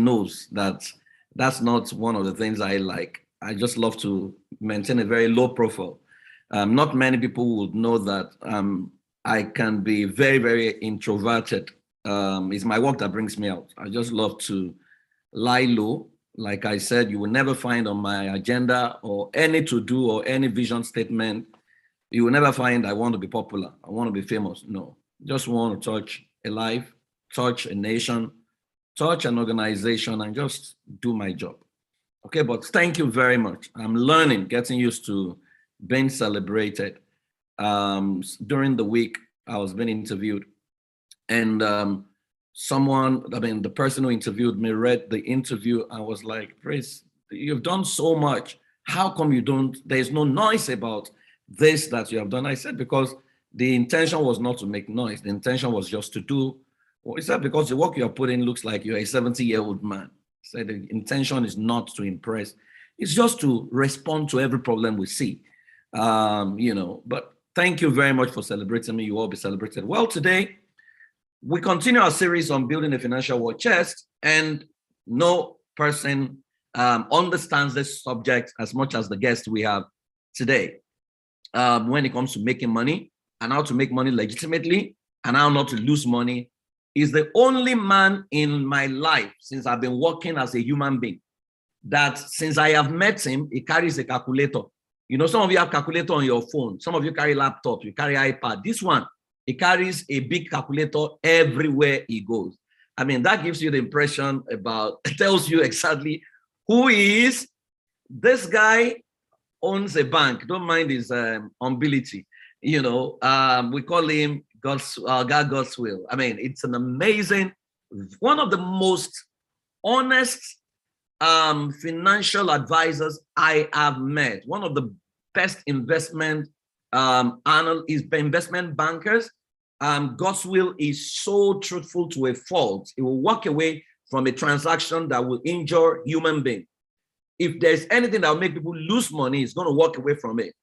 knows that that's not one of the things I like. I just love to maintain a very low profile. Not many people would know that I can be very, very introverted. It's my work that brings me out. I just love to lie low. Like I said, you will never find on my agenda or any to-do or any vision statement, you will never find I want to be popular, I want to be famous. No, just want to touch a life, touch a nation, touch an organization, and just do my job. Okay, but thank you very much. I'm learning, getting used to being celebrated. During the week, I was being interviewed, and the person who interviewed me read the interview and was like, Chris, you've done so much. How come you don't, there's no noise about this that you have done? I said, because the intention was not to make noise. The intention was just to do, well, is that because the work you are putting looks like you're a 70-year-old man. I said, the intention is not to impress. It's just to respond to every problem we see. But thank you very much for celebrating me. You all be celebrated. Well, today, we continue our series on building a financial war chest, and no person understands this subject as much as the guest we have today. When it comes to making money and how to make money legitimately and how not to lose money, is the only man in my life since I've been working as a human being that since I have met him, he carries a calculator. You know, some of you have calculator on your phone. Some of you carry laptop, you carry iPad. This one, he carries a big calculator everywhere he goes. I mean, that gives you the impression about, tells you exactly who he is. This guy owns a bank. Don't mind his ability. We call him Godswill. I mean, it's an amazing, one of the most honest financial advisors I have met. One of the best investment investment bankers. Godswill is so truthful to a fault. He will walk away from a transaction that will injure human being. If there's anything that will make people lose money, he's going to walk away from it.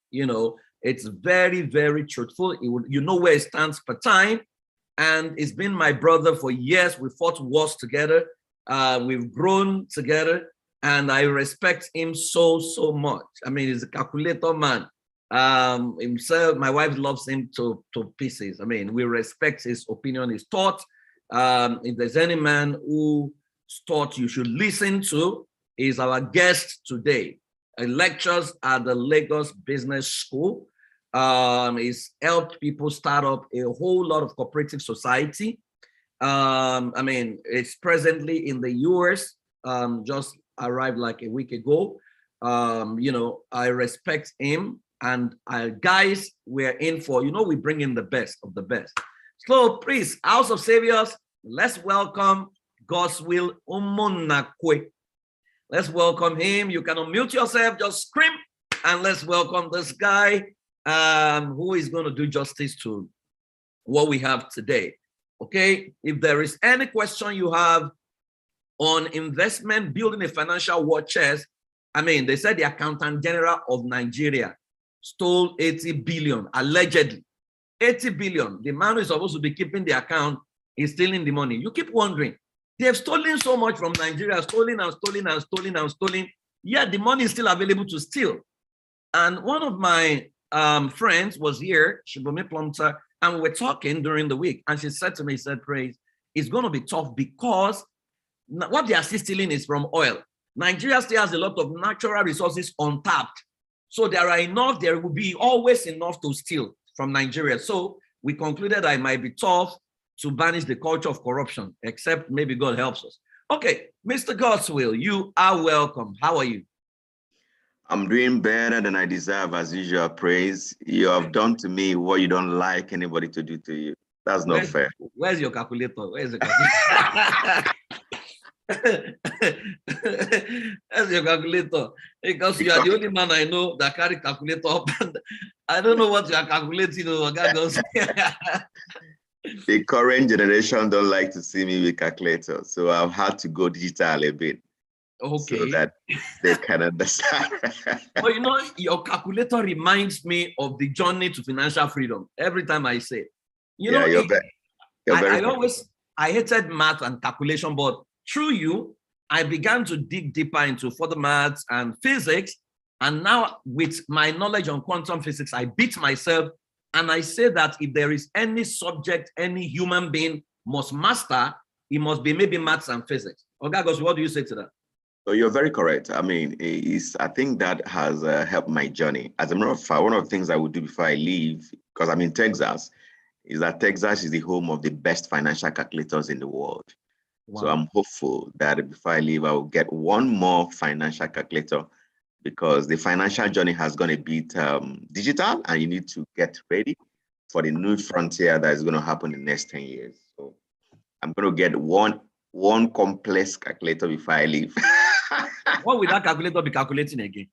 It's very, very truthful. You know where it stands per time. And it's been my brother for years. We fought wars together. We've grown together. And I respect him so, so much. I mean, he's a calculator man. Himself, my wife loves him to pieces. I mean, we respect his opinion, his thought. If there's any man whose thought you should listen to, is our guest today. He lectures at the Lagos Business School. He's helped people start up a whole lot of cooperative society. It's presently in the US, just arrived like a week ago. I respect him. And guys, we're in for, we bring in the best of the best. So please, House of Saviors, let's welcome Godswill Umunakwe. Let's welcome him. You can unmute yourself, just scream, and let's welcome this guy who is going to do justice to what we have today. Okay, if there is any question you have on investment, building a financial war chest, they said the Accountant General of Nigeria stole 80 billion, allegedly. 80 billion. The man who is supposed to be keeping the account is stealing the money. You keep wondering, they have stolen so much from Nigeria, stolen and stolen and stolen and stolen, yet the money is still available to steal. And one of my friends was here, Shibome Plumter, and we were talking during the week, and she said to me, Praise, it's going to be tough because what they are still stealing is from oil. Nigeria still has a lot of natural resources untapped. So there will be always enough to steal from Nigeria. So we concluded that it might be tough to banish the culture of corruption, except maybe God helps us. Okay, Mr. Godswill, you are welcome. How are you? I'm doing better than I deserve, as usual. Praise. You have done to me what you don't like anybody to do to you. That's not fair. Where's your calculator? Where's the calculator? That's your calculator. Because you are the only man I know that carry calculator up. And I don't know what you are calculating. The current generation don't like to see me with calculator, so I've had to go digital a bit. Okay. So that they can understand. But your calculator reminds me of the journey to financial freedom. Every time I say, I hated math and calculation, but through you, I began to dig deeper into further maths and physics. And now with my knowledge on quantum physics, I beat myself. And I say that if there is any subject any human being must master, it must be maybe maths and physics. Godswill, what do you say to that? So you're very correct. I mean, I think that has helped my journey. As a matter of fact, one of the things I would do before I leave, because I'm in Texas, is that Texas is the home of the best financial calculators in the world. Wow. So I'm hopeful that before I leave, I will get one more financial calculator, because the financial journey has gone a bit digital, and you need to get ready for the new frontier that is going to happen in the next 10 years. So I'm going to get one complex calculator before I leave. What will that calculator be calculating again?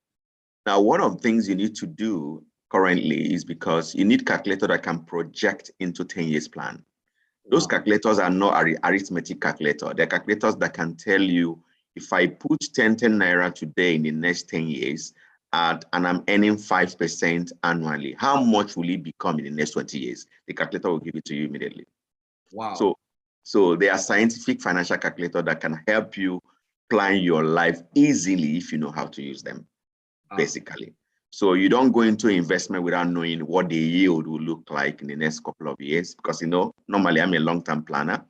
Now, one of the things you need to do currently is, because you need calculator that can project into 10 years plan. Those calculators are not arithmetic calculator. They're calculators that can tell you, if I put 10 naira today in the next 10 years, and I'm earning 5% annually, how much will it become in the next 20 years? The calculator will give it to you immediately. Wow. So they are scientific financial calculator that can help you plan your life easily if you know how to use them, basically. So you don't go into investment without knowing what the yield will look like in the next couple of years, because, normally I'm a long-term planner.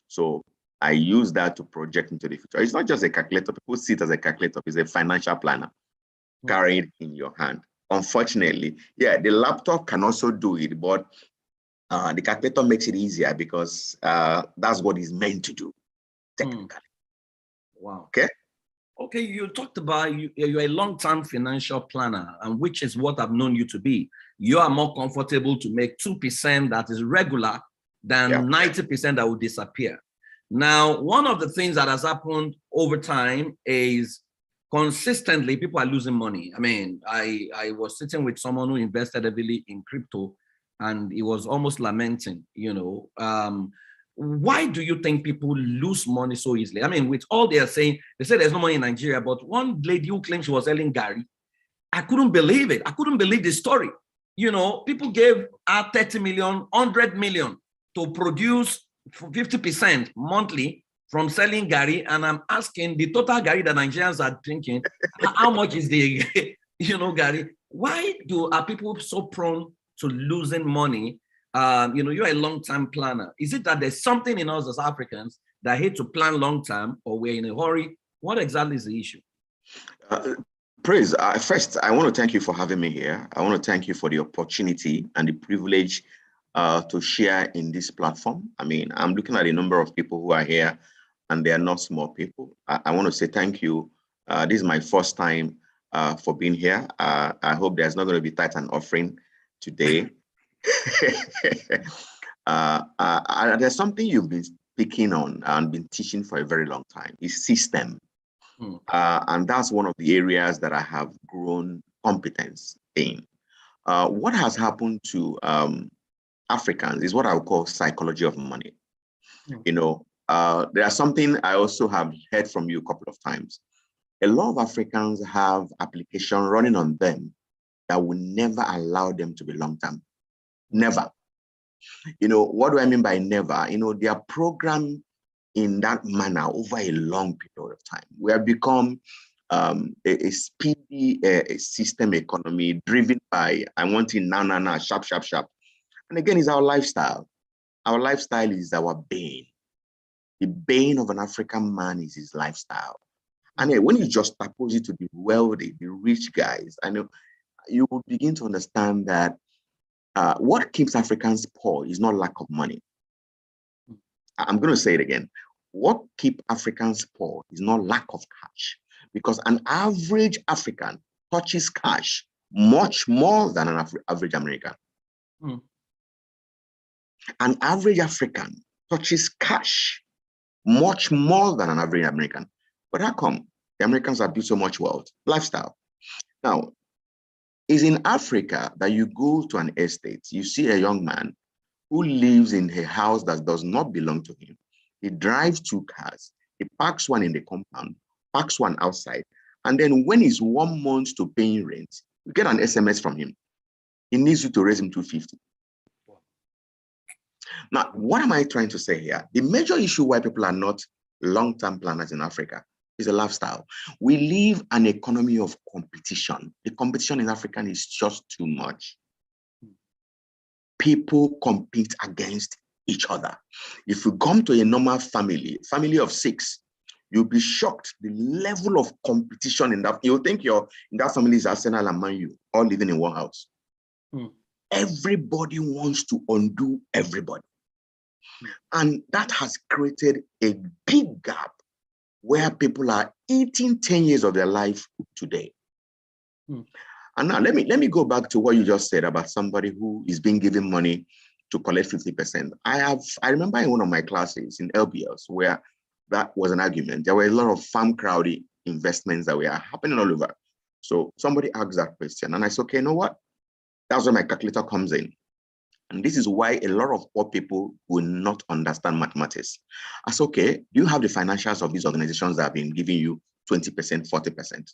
So I use that to project into the future. It's not just a calculator. People see it as a calculator. It's a financial planner carried in your hand. Unfortunately, yeah, the laptop can also do it, but the calculator makes it easier, because that's what it's meant to do, technically. Wow. Okay. Okay, you talked about you're a long-term financial planner, and which is what I've known you to be. You are more comfortable to make 2% that is regular than 90% that will disappear. Now, one of the things that has happened over time is consistently people are losing money. I mean, I was sitting with someone who invested heavily in crypto, and he was almost lamenting, why do you think people lose money so easily? I mean, with all they are saying, they say there's no money in Nigeria, but one lady who claimed she was selling Gary, I couldn't believe it. I couldn't believe the story. People gave her 30 million, 100 million to produce 50% monthly from selling Gary. And I'm asking the total Gary that Nigerians are drinking, how much is the, Gary? Why are people so prone to losing money? You're a long-term planner. Is it that there's something in us as Africans that hate to plan long-term, or we're in a hurry? What exactly is the issue? Praise. First, I want to thank you for having me here. I want to thank you for the opportunity and the privilege to share in this platform. I mean, I'm looking at a number of people who are here, and they are not small people. I want to say thank you. This is my first time for being here. I hope there's not going to be tithe and offering today. There's something you've been speaking on and been teaching for a very long time, is system. And that's one of the areas that I have grown competence in. What has happened to Africans is what I would call psychology of money. There's something I also have heard from you a couple of times. A lot of Africans have application running on them that will never allow them to be long-term. Never. What do I mean by never? They are programmed in that manner over a long period of time. We have become a speedy system economy driven by, I want it now, sharp. And again, it's our lifestyle. Our lifestyle is our bane. The bane of an African man is his lifestyle. And when you just oppose it to the wealthy, the rich guys, I know you will begin to understand that what keeps Africans poor is not lack of money. I'm going to say it again. What keeps Africans poor is not lack of cash, because an average African touches cash much more than an average American. An average African touches cash much more than an average American. But how come the Americans have built so much wealth? Lifestyle. Now, it's in Africa that you go to an estate, you see a young man who lives in a house that does not belong to him. He drives 2 cars. He parks one in the compound, parks one outside. And then when he's 1 month to paying rent, you get an SMS from him. He needs you to raise him 250. Now, what am I trying to say here? The major issue why people are not long-term planners in Africa It's a lifestyle. We live an economy of competition. The competition in Africa is just too much. People compete against each other. If you come to a normal family of 6, you'll be shocked the level of competition in that. You'll think in that family is Arsenal and Man U, all living in one house. Everybody wants to undo everybody. And that has created a big gap where people are eating 10 years of their life today. And now let me go back to what you just said about somebody who is being given money to collect 50%. I remember in one of my classes in LBS where that was an argument. There were a lot of farm crowding investments that were happening all over. So somebody asked that question and I said, okay, you know what? That's where my calculator comes in. And this is why a lot of poor people will not understand mathematics. I said, okay, do you have the financials of these organizations that have been giving you 20%, 40%?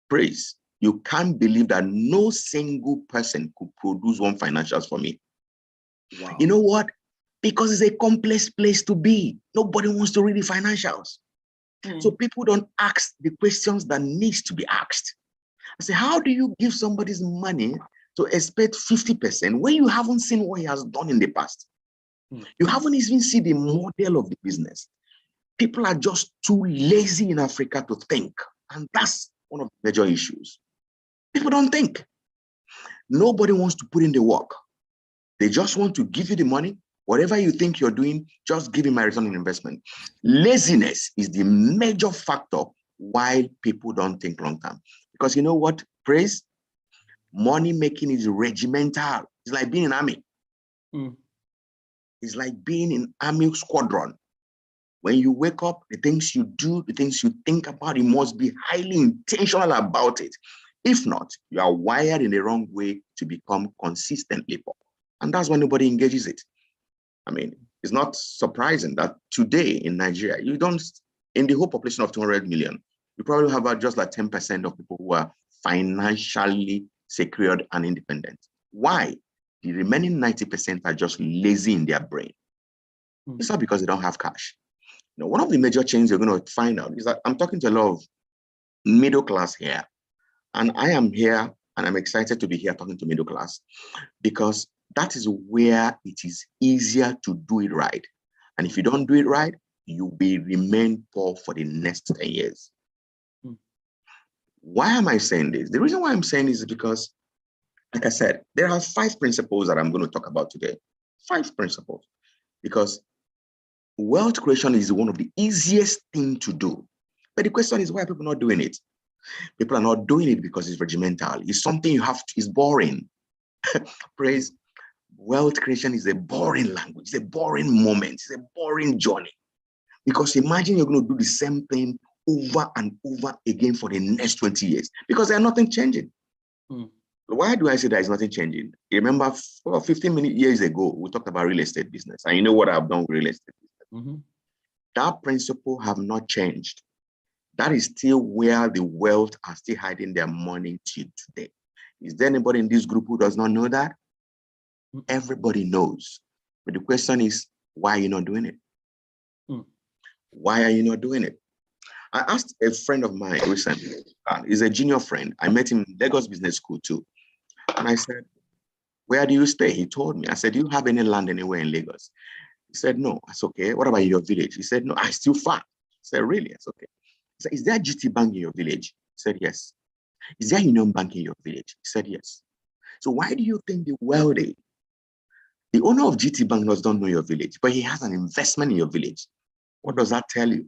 Praise. You can't believe that no single person could produce one financials for me. Wow. You know what? Because it's a complex place to be. Nobody wants to read the financials. So people don't ask the questions that needs to be asked. I say, how do you give somebody's money to expect 50% when you haven't seen what he has done in the past? You haven't even seen the model of the business. People are just too lazy in Africa to think. And that's one of the major issues. People don't think. Nobody wants to put in the work. They just want to give you the money. Whatever you think you're doing, just give me my return on investment. Laziness is the major factor why people don't think long term. Because you know what, Praise? Money making is regimental. It's like being in army. It's like being in army squadron. When you wake up, the things you do, the things you think about, you must be highly intentional about it. If not, you are wired in the wrong way to become consistently poor. And that's why nobody engages it. I mean, it's not surprising that today in Nigeria, in the whole population of 200 million, you probably have just like 10% of people who are financially secured and independent. Why? The remaining 90% are just lazy in their brain. It's not because they don't have cash. Now, one of the major changes you're going to find out is that I'm talking to a lot of middle class here. And I am here and I'm excited to be here talking to middle class because that is where it is easier to do it right. And if you don't do it right, you will remain poor for the next 10 years. Why am I saying this? The reason why I'm saying this is because, like I said, there are 5 principles that I'm going to talk about today. 5 principles. Because wealth creation is one of the easiest things to do. But the question is, why are people not doing it? People are not doing it because it's regimental. It's something you have to, it's boring. Praise. Wealth creation is a boring language. It's a boring moment. It's a boring journey. Because imagine you're going to do the same thing over and over again for the next 20 years because there's nothing changing. Why do I say there's nothing changing? You remember 15 years ago, we talked about real estate business. And you know what I've done with real estate business. That principle have not changed. That is still where the wealth are still hiding their money till today. Is there anybody in this group who does not know that? Everybody knows. But the question is, why are you not doing it? Why are you not doing it? I asked a friend of mine recently, he's a junior friend. I met him in Lagos Business School too. And I said, where do you stay? He told me. I said, do you have any land anywhere in Lagos? He said, no. I said, okay. What about your village? He said, no, I still far. I said, really? I said, okay. He said, is there a GT Bank in your village? He said, yes. Is there a Union Bank in your village? He said, yes. So why do you think the wealthy, the owner of GT Bank don't know your village, but he has an investment in your village? What does that tell you?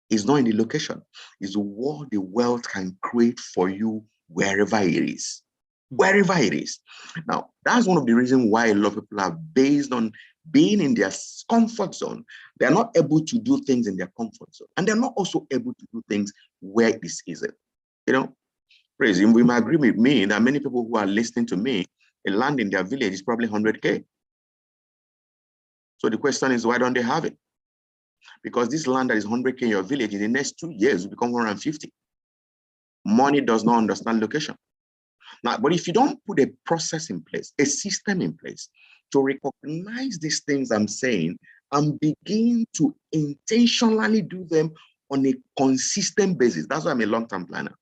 It's not in the location. It's what the wealth can create for you wherever it is. Wherever it is. Now, that's one of the reasons why a lot of people are based on being in their comfort zone. They're not able to do things in their comfort zone. And they're not also able to do things where it is easy. You know, Praise, you might agree with me that many people who are listening to me, a land in their village is probably 100K. So the question is, why don't they have it? Because this land that is 100K in your village, in the next 2 years, will become 150. Money does not understand location. Now, but if you don't put a process in place, a system in place to recognize these things I'm saying and begin to intentionally do them on a consistent basis. That's why I'm a long-term planner.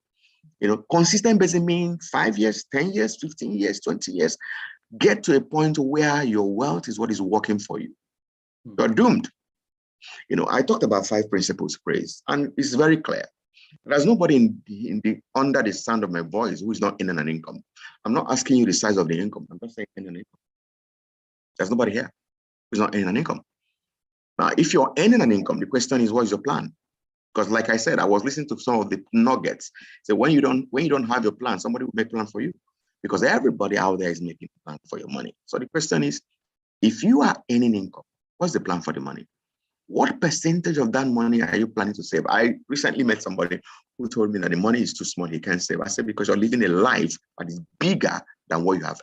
Consistent basis means 5 years, 10 years, 15 years, 20 years. Get to a point where your wealth is what is working for you. You're doomed. I talked about 5 principles, praise, and it's very clear. There's nobody under the sound of my voice who is not earning an income. I'm not asking you the size of the income. I'm just saying earning an income. There's nobody here who's not earning an income. Now, if you're earning an income, the question is, what is your plan? Because like I said, I was listening to some of the nuggets. So when you don't have your plan, somebody will make a plan for you, because everybody out there is making a plan for your money. So the question is, if you are earning income, what's the plan for the money? What percentage of that money are you planning to save? I recently met somebody who told me that the money is too small, he can't save. I said, because you're living a life that is bigger than what you have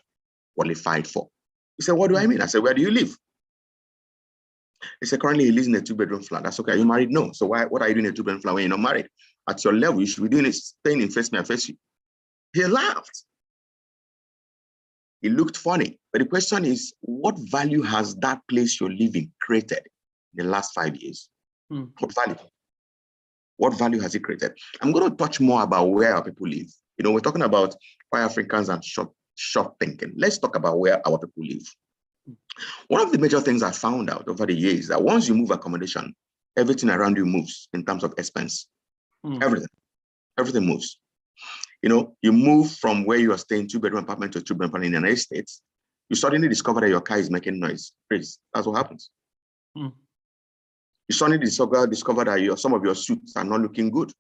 qualified for. He said, what do I mean? I said, where do you live? He said, currently he lives in a 2-bedroom flat. That's okay. Are you married? No. So what are you doing in a 2-bedroom flat when you're not married? At your level, you should be doing it, staying in face me, I face you. He laughed. It looked funny. But the question is, what value has that place you're living created in the last 5 years? What value? What value has it created? I'm going to touch more about where our people live. We're talking about why Africans are short thinking. Let's talk about where our people live. One of the major things I found out over the years is that once you move accommodation, everything around you moves in terms of expense. Everything moves. You move from where you are staying 2-bedroom apartment to 2-bedroom apartment in the United States, you suddenly discover that your car is making noise. That's what happens. You suddenly discover that some of your suits are not looking good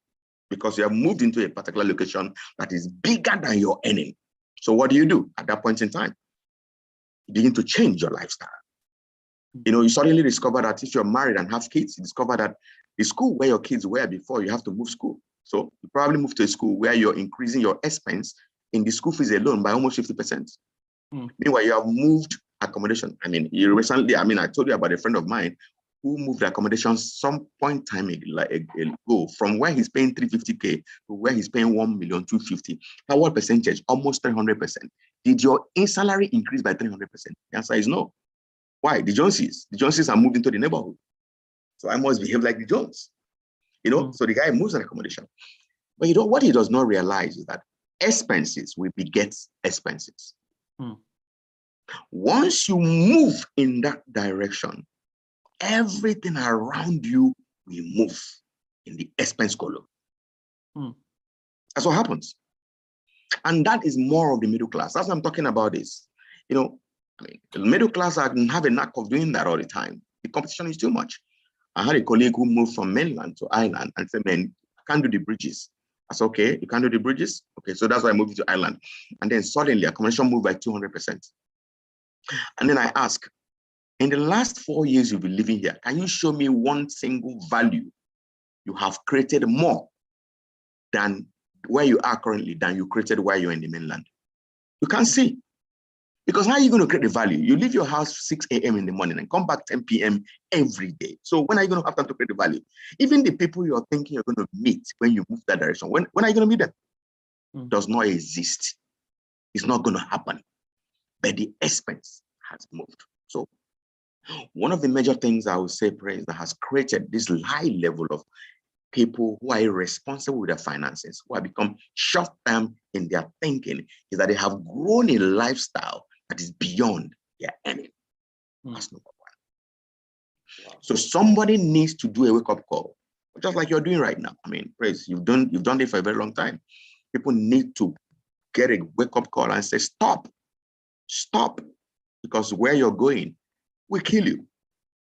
because you have moved into a particular location that is bigger than your earning. So what do you do at that point in time? You begin to change your lifestyle. You suddenly discover that if you're married and have kids, you discover that the school where your kids were before, you have to move school. So you probably move to a school where you're increasing your expense in the school fees alone by almost 50%. Meanwhile, you have moved accommodation. I told you about a friend of mine who moved accommodation some point time ago from where he's paying 350K to where he's paying 1,250,000. How what percentage? Almost 300%. Did your salary increase by 300%? The answer is no. Why? The Joneses are moving to the neighborhood. So I must behave like the Jones. So the guy moves an accommodation. But what he does not realize is that expenses will beget expenses. Once you move in that direction, everything around you will move in the expense column. That's what happens. And that is more of the middle class. That's what I'm talking about this. The middle class have a knack of doing that all the time. The competition is too much. I had a colleague who moved from mainland to island and said, man, I can't do the bridges. I said, okay, you can't do the bridges? Okay, so that's why I moved to island. And then suddenly accommodation moved by 200%. And then I asked, in the last 4 years you've been living here, can you show me one single value you have created more than where you are currently than you created while you're in the mainland? You can't see. Because how are you going to create the value? You leave your house 6 a.m. in the morning and come back 10 p.m. every day. So when are you going to have time to create the value? Even the people you're thinking you're going to meet when you move that direction, when are you going to meet them? Does not exist. It's not going to happen. But the expense has moved. So one of the major things I would say, praise, that has created this high level of people who are irresponsible with their finances, who have become short-term in their thinking, is that they have grown a lifestyle that is beyond their earning. That's number one. Wow. So somebody needs to do a wake-up call, just like you're doing right now. Praise, you've done it for a very long time. People need to get a wake-up call and say, stop, because where you're going will kill you.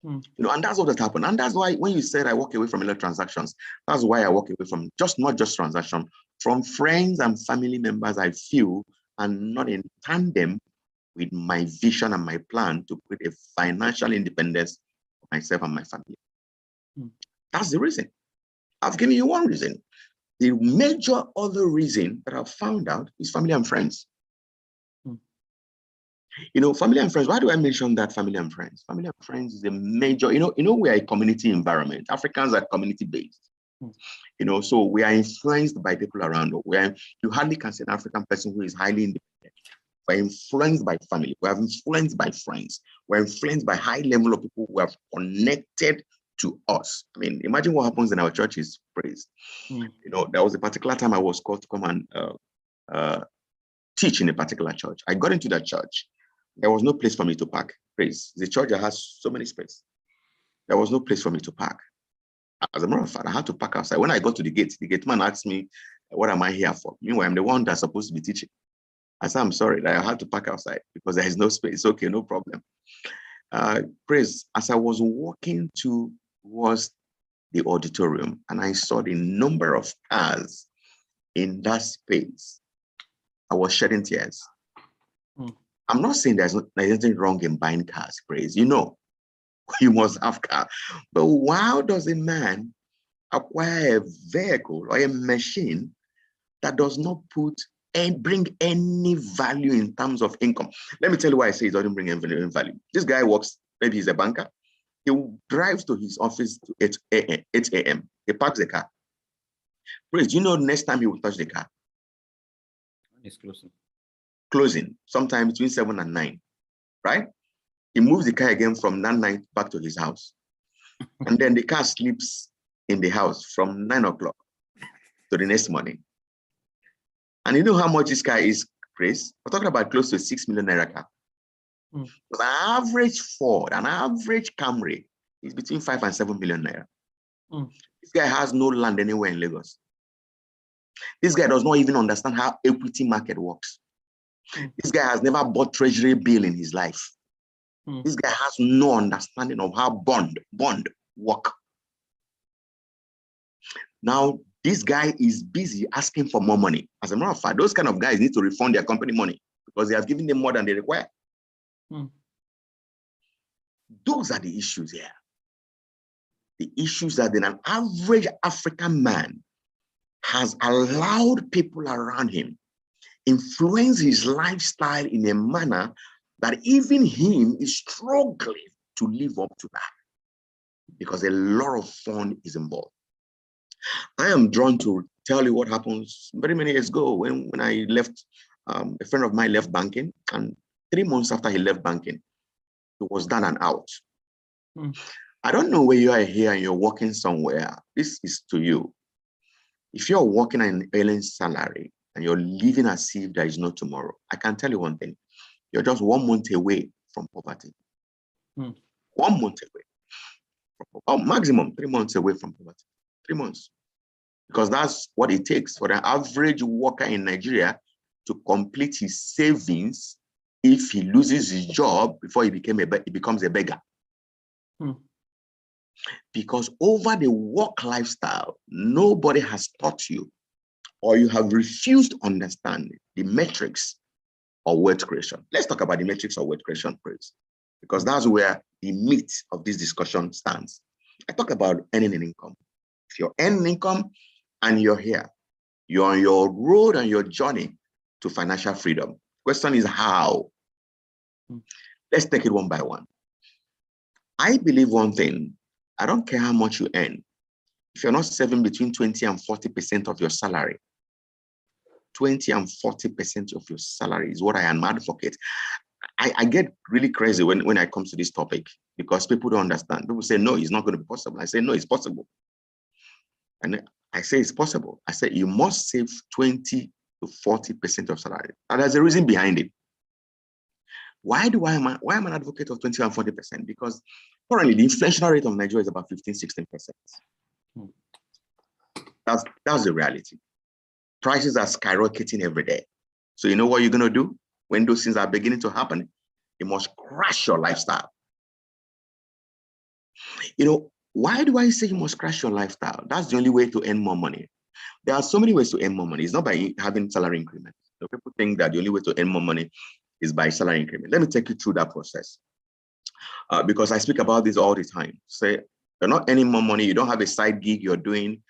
And that's what has happened. And that's why when you said I walk away from a lot of transactions, that's why I walk away from not just transactions, from friends and family members I feel are not in tandem with my vision and my plan to create a financial independence for myself and my family. That's the reason. I've given you one reason. The major other reason that I've found out is family and friends. Family and friends, why do I mention that family and friends? Family and friends is a major, we are a community environment. Africans are community-based. So we are influenced by people around us. You hardly can see an African person who is highly independent. We're influenced by family. We're influenced by friends. We're influenced by high level of people who have connected to us. I mean, imagine what happens in our churches, praise. You know, there was a particular time I was called to come and teach in a particular church. I got into that church. There was no place for me to park, praise. The church that has so many space. There was no place for me to park. As a matter of fact, I had to park outside. When I got to the gate man asked me, what am I here for? Meanwhile, I'm the one that's supposed to be teaching. I said, I'm sorry that I had to park outside because there is no space. Okay, no problem. Praise, as I was walking towards the auditorium and I saw the number of cars in that space, I was shedding tears. I'm not saying there's anything wrong in buying cars, praise. You know, you must have car. But why does a man acquire a vehicle or a machine that does not put and bring any value in terms of income? Let me tell you why I say it doesn't bring any value. This guy works, maybe he's a banker. He drives to his office to 8 a.m. He parks the car. Praise, you know, next time he will touch the car? It's closing. Closing, sometime between 7 and 9, right? He moves the car again from that night back to his house. And then the car sleeps in the house from 9 o'clock to the next morning. And you know how much this car is, Chris? We're talking about close to 6 million naira car. An average Ford, an average Camry is between 5 and 7 million naira. This guy has no land anywhere in Lagos. This guy does not even understand how equity market works. This guy has never bought treasury bill in his life. This guy has no understanding of how bond work. Now, this guy is busy asking for more money. As a matter of fact, those kind of guys need to refund their company money because they have given them more than they require. Those are the issues here. The issues that an average African man has allowed people around him influence his lifestyle in a manner that even him is struggling to live up to that because a lot of fun is involved. I am drawn to tell you what happens very many years ago when I left, a friend of mine left banking, and 3 months after he left banking, he was down and out. I don't know where you are here and you're working somewhere. This is to you. If you're working an earning salary and you're living as if there is no tomorrow, I can tell you one thing. You're just 1 month away from poverty. 1 month away. Or maximum 3 months away from poverty. 3 months. Because that's what it takes for the average worker in Nigeria to complete his savings if he loses his job before he becomes a beggar. Because over the work lifestyle, nobody has taught you, or you have refused to understand the metrics of wealth creation. Let's talk about the metrics of wealth creation, please, because that's where the meat of this discussion stands. I talk about earning an income. If you're earning income and you're here, you're on your road and your journey to financial freedom. Question is how? Let's take it one by one. I believe one thing. I don't care how much you earn. If you're not saving between 20 and 40% of your salary, 20 and 40% of your salary is what I am advocate. I get really crazy when I come to this topic because people don't understand. People say, no, it's not going to be possible. I say, no, it's possible. And I say it's possible. I say you must save 20 to 40% of salary. And there's a reason behind it. Why am I an advocate of 20 and 40%? Because currently the inflation rate of Nigeria is about 15-16%. That's the reality. Prices are skyrocketing every day. So you know what you're going to do when those things are beginning to happen? You must crash your lifestyle. You know, why do I say you must crash your lifestyle? That's the only way to earn more money. There are so many ways to earn more money. It's not by having salary increment. So people think that the only way to earn more money is by salary increment. Let me take you through that process. Because I speak about this all the time. Say, you're not earning more money. You don't have a side gig you're doing.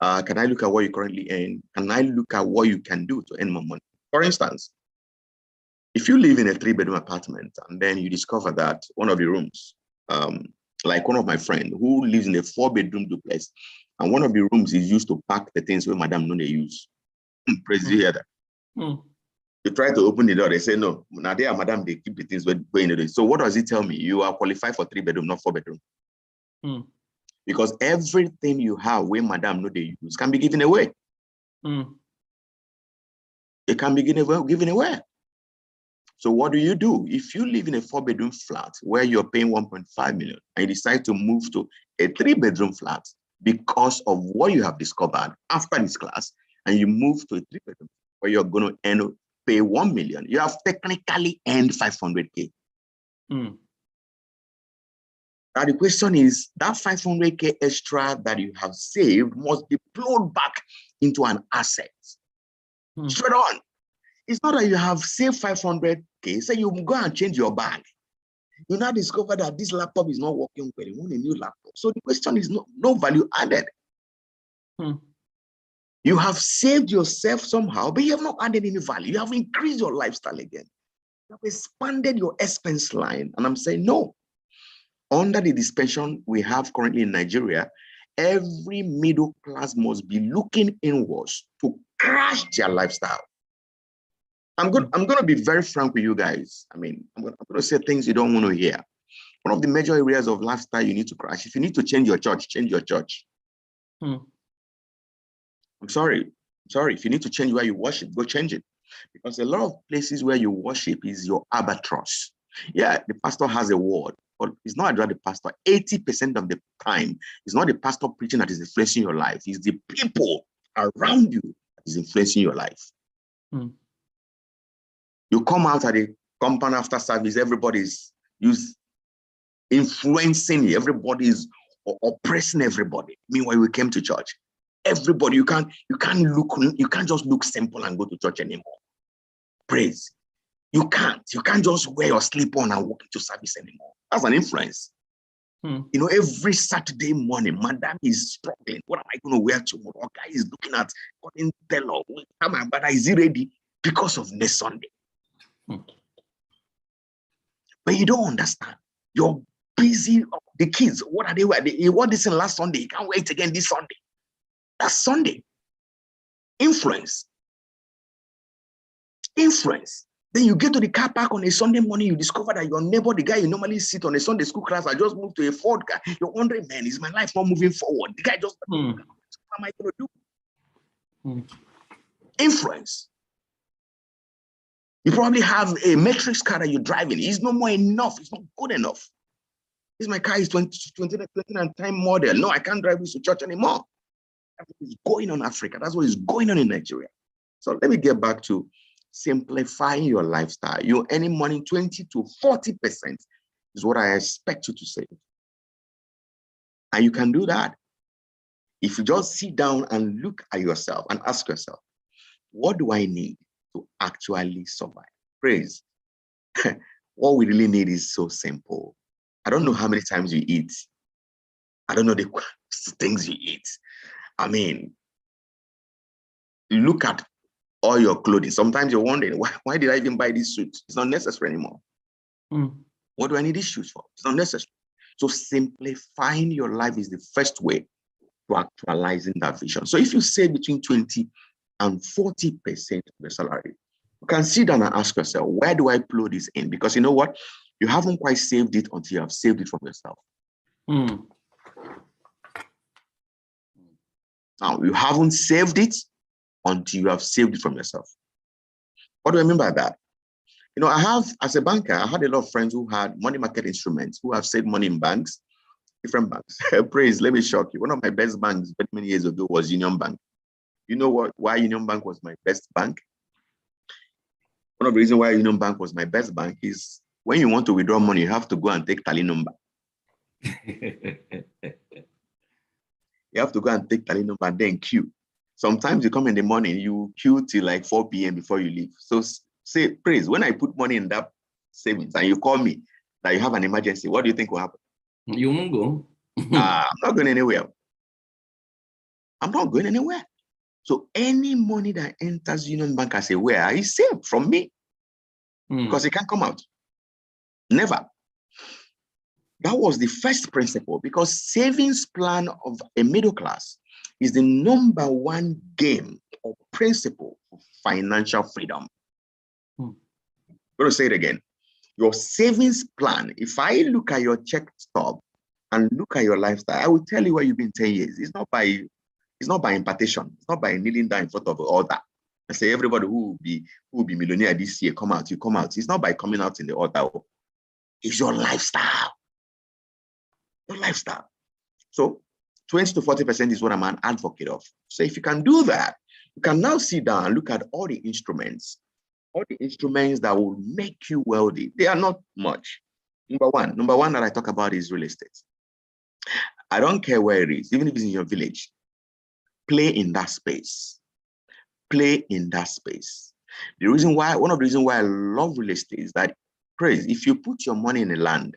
Can I look at what you currently earn? Can I look at what you can do to earn more money? For instance, if you live in a 3-bedroom apartment and then you discover that one of the rooms, like one of my friends who lives in a 4-bedroom duplex, and one of the rooms is used to pack the things where Madam no they use. Praise you hear that? You try to open the door, they say no. Now they are Madam, they keep the things where in the door. So what does it tell me? You are qualified for 3-bedroom, not 4-bedroom. Because everything you have where madam know they use can be given away. It can be given away. So what do? If you live in a 4-bedroom flat where you're paying 1.5 million and you decide to move to a 3-bedroom flat because of what you have discovered after this class, and you move to a 3-bedroom where you're going to pay 1 million, you have technically earned 500K. Now the question is, that 500K extra that you have saved must be plowed back into an asset. Straight on. It's not that you have saved 500K, so you go and change your bag. You now discover that this laptop is not working well. You want a new laptop. So the question is no value added. You have saved yourself somehow, but you have not added any value. You have increased your lifestyle again. You have expanded your expense line. And I'm saying no. Under the dispensation we have currently in Nigeria, every middle class must be looking inwards to crash their lifestyle. I'm going to be very frank with you guys. I mean, I'm going to say things you don't want to hear. One of the major areas of lifestyle you need to crash. If you need to change your church, change your church. I'm sorry. If you need to change where you worship, go change it. Because a lot of places where you worship is your albatross. Yeah, the pastor has a word, but it's not about the pastor. 80% of the time, it's not the pastor preaching that is influencing your life. It's the people around you that is influencing your life. You come out at the compound after service, everybody's influencing you. Everybody's oppressing everybody. Meanwhile, we came to church. Everybody, you can't just look simple and go to church anymore. Praise. You can't just wear your slip-on and walk into service anymore. That's an influence. Every Saturday morning, madam is struggling. What am I going to wear tomorrow? Guy is looking at cutting tailor. But is he ready? Because of next Sunday. But you don't understand. You're busy. The kids, what are they wearing? They wore this in last Sunday. You can't wait again this Sunday. That's Sunday. Influence. Then you get to the car park on a Sunday morning, you discover that your neighbor, the guy you normally sit on a Sunday school class, I just moved to a Ford car. You're wondering, man, is my life not moving forward? The guy just, what am I going to do? Influence. You probably have a matrix car that you're driving. It's no more enough. It's not good enough. My car is 2029 model. No, I can't drive this to church anymore. That's what is going on in Africa. That's what is going on in Nigeria. So let me get back to simplifying your lifestyle. You're earning money 20 to 40% is what I expect you to save. And you can do that if you just sit down and look at yourself and ask yourself, what do I need to actually survive? Praise. What we really need is so simple. I don't know how many times you eat. I don't know the things you eat. I mean, look at all your clothing. Sometimes you're wondering, why did I even buy this suit? It's not necessary anymore. What do I need these shoes for? It's not necessary. So simplifying your life is the first way to actualizing that vision. So if you save between 20 and 40% of your salary, you can sit down and ask yourself, where do I plow this in? Because you know what? You haven't quite saved it until you have saved it from yourself. Now, you haven't saved it until you have saved it from yourself. What do I mean by that? I have, as a banker, I had a lot of friends who had money market instruments, who have saved money in banks, different banks. Praise, let me shock you. One of my best banks many years ago was Union Bank. You know what? Why Union Bank was my best bank? One of the reasons why Union Bank was my best bank is when you want to withdraw money, you have to go and take tally number. You have to go and take tally number and then queue. Sometimes you come in the morning, you queue till like 4 p.m. before you leave. So say, praise, when I put money in that savings and you call me that you have an emergency, what do you think will happen? You won't go. I'm not going anywhere. I'm not going anywhere. So any money that enters Union Bank as a where is saved from me because it can't come out. Never. That was the first principle, because savings plan of a middle class is the number one game or principle of financial freedom. I'm going to say it again. Your savings plan, if I look at your check stub and look at your lifestyle, I will tell you where you've been 10 years. It's not by impartation. It's not by kneeling down in front of the altar. I say everybody who will be millionaire this year, come out, you come out. It's not by coming out in the altar. It's your lifestyle. Your lifestyle. So 20 to 40% is what I'm an advocate of. So if you can do that, you can now sit down and look at all the instruments that will make you wealthy. They are not much. Number one that I talk about is real estate. I don't care where it is, even if it's in your village. Play in that space. Play in that space. One of the reasons why I love real estate is that, praise, if you put your money in a land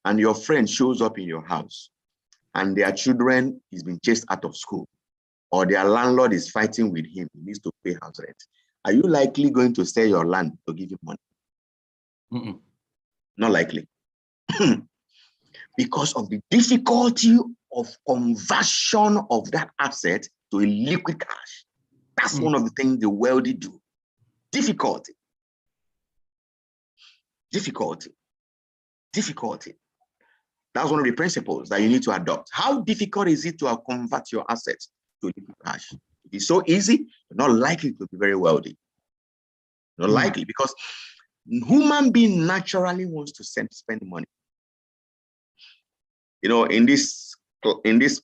and your friend shows up in your house and their children is being chased out of school, or their landlord is fighting with him, he needs to pay house rent, are you likely going to sell your land to give him money? Mm-mm. Not likely. Because of the difficulty of conversion of that asset to a liquid cash. That's one of the things the wealthy do. Difficulty. That's one of the principles that you need to adopt. How difficult is it to convert your assets to liquid cash? If it's so easy, you're not likely to be very wealthy. Not likely, because human being naturally wants to spend money. You know, in this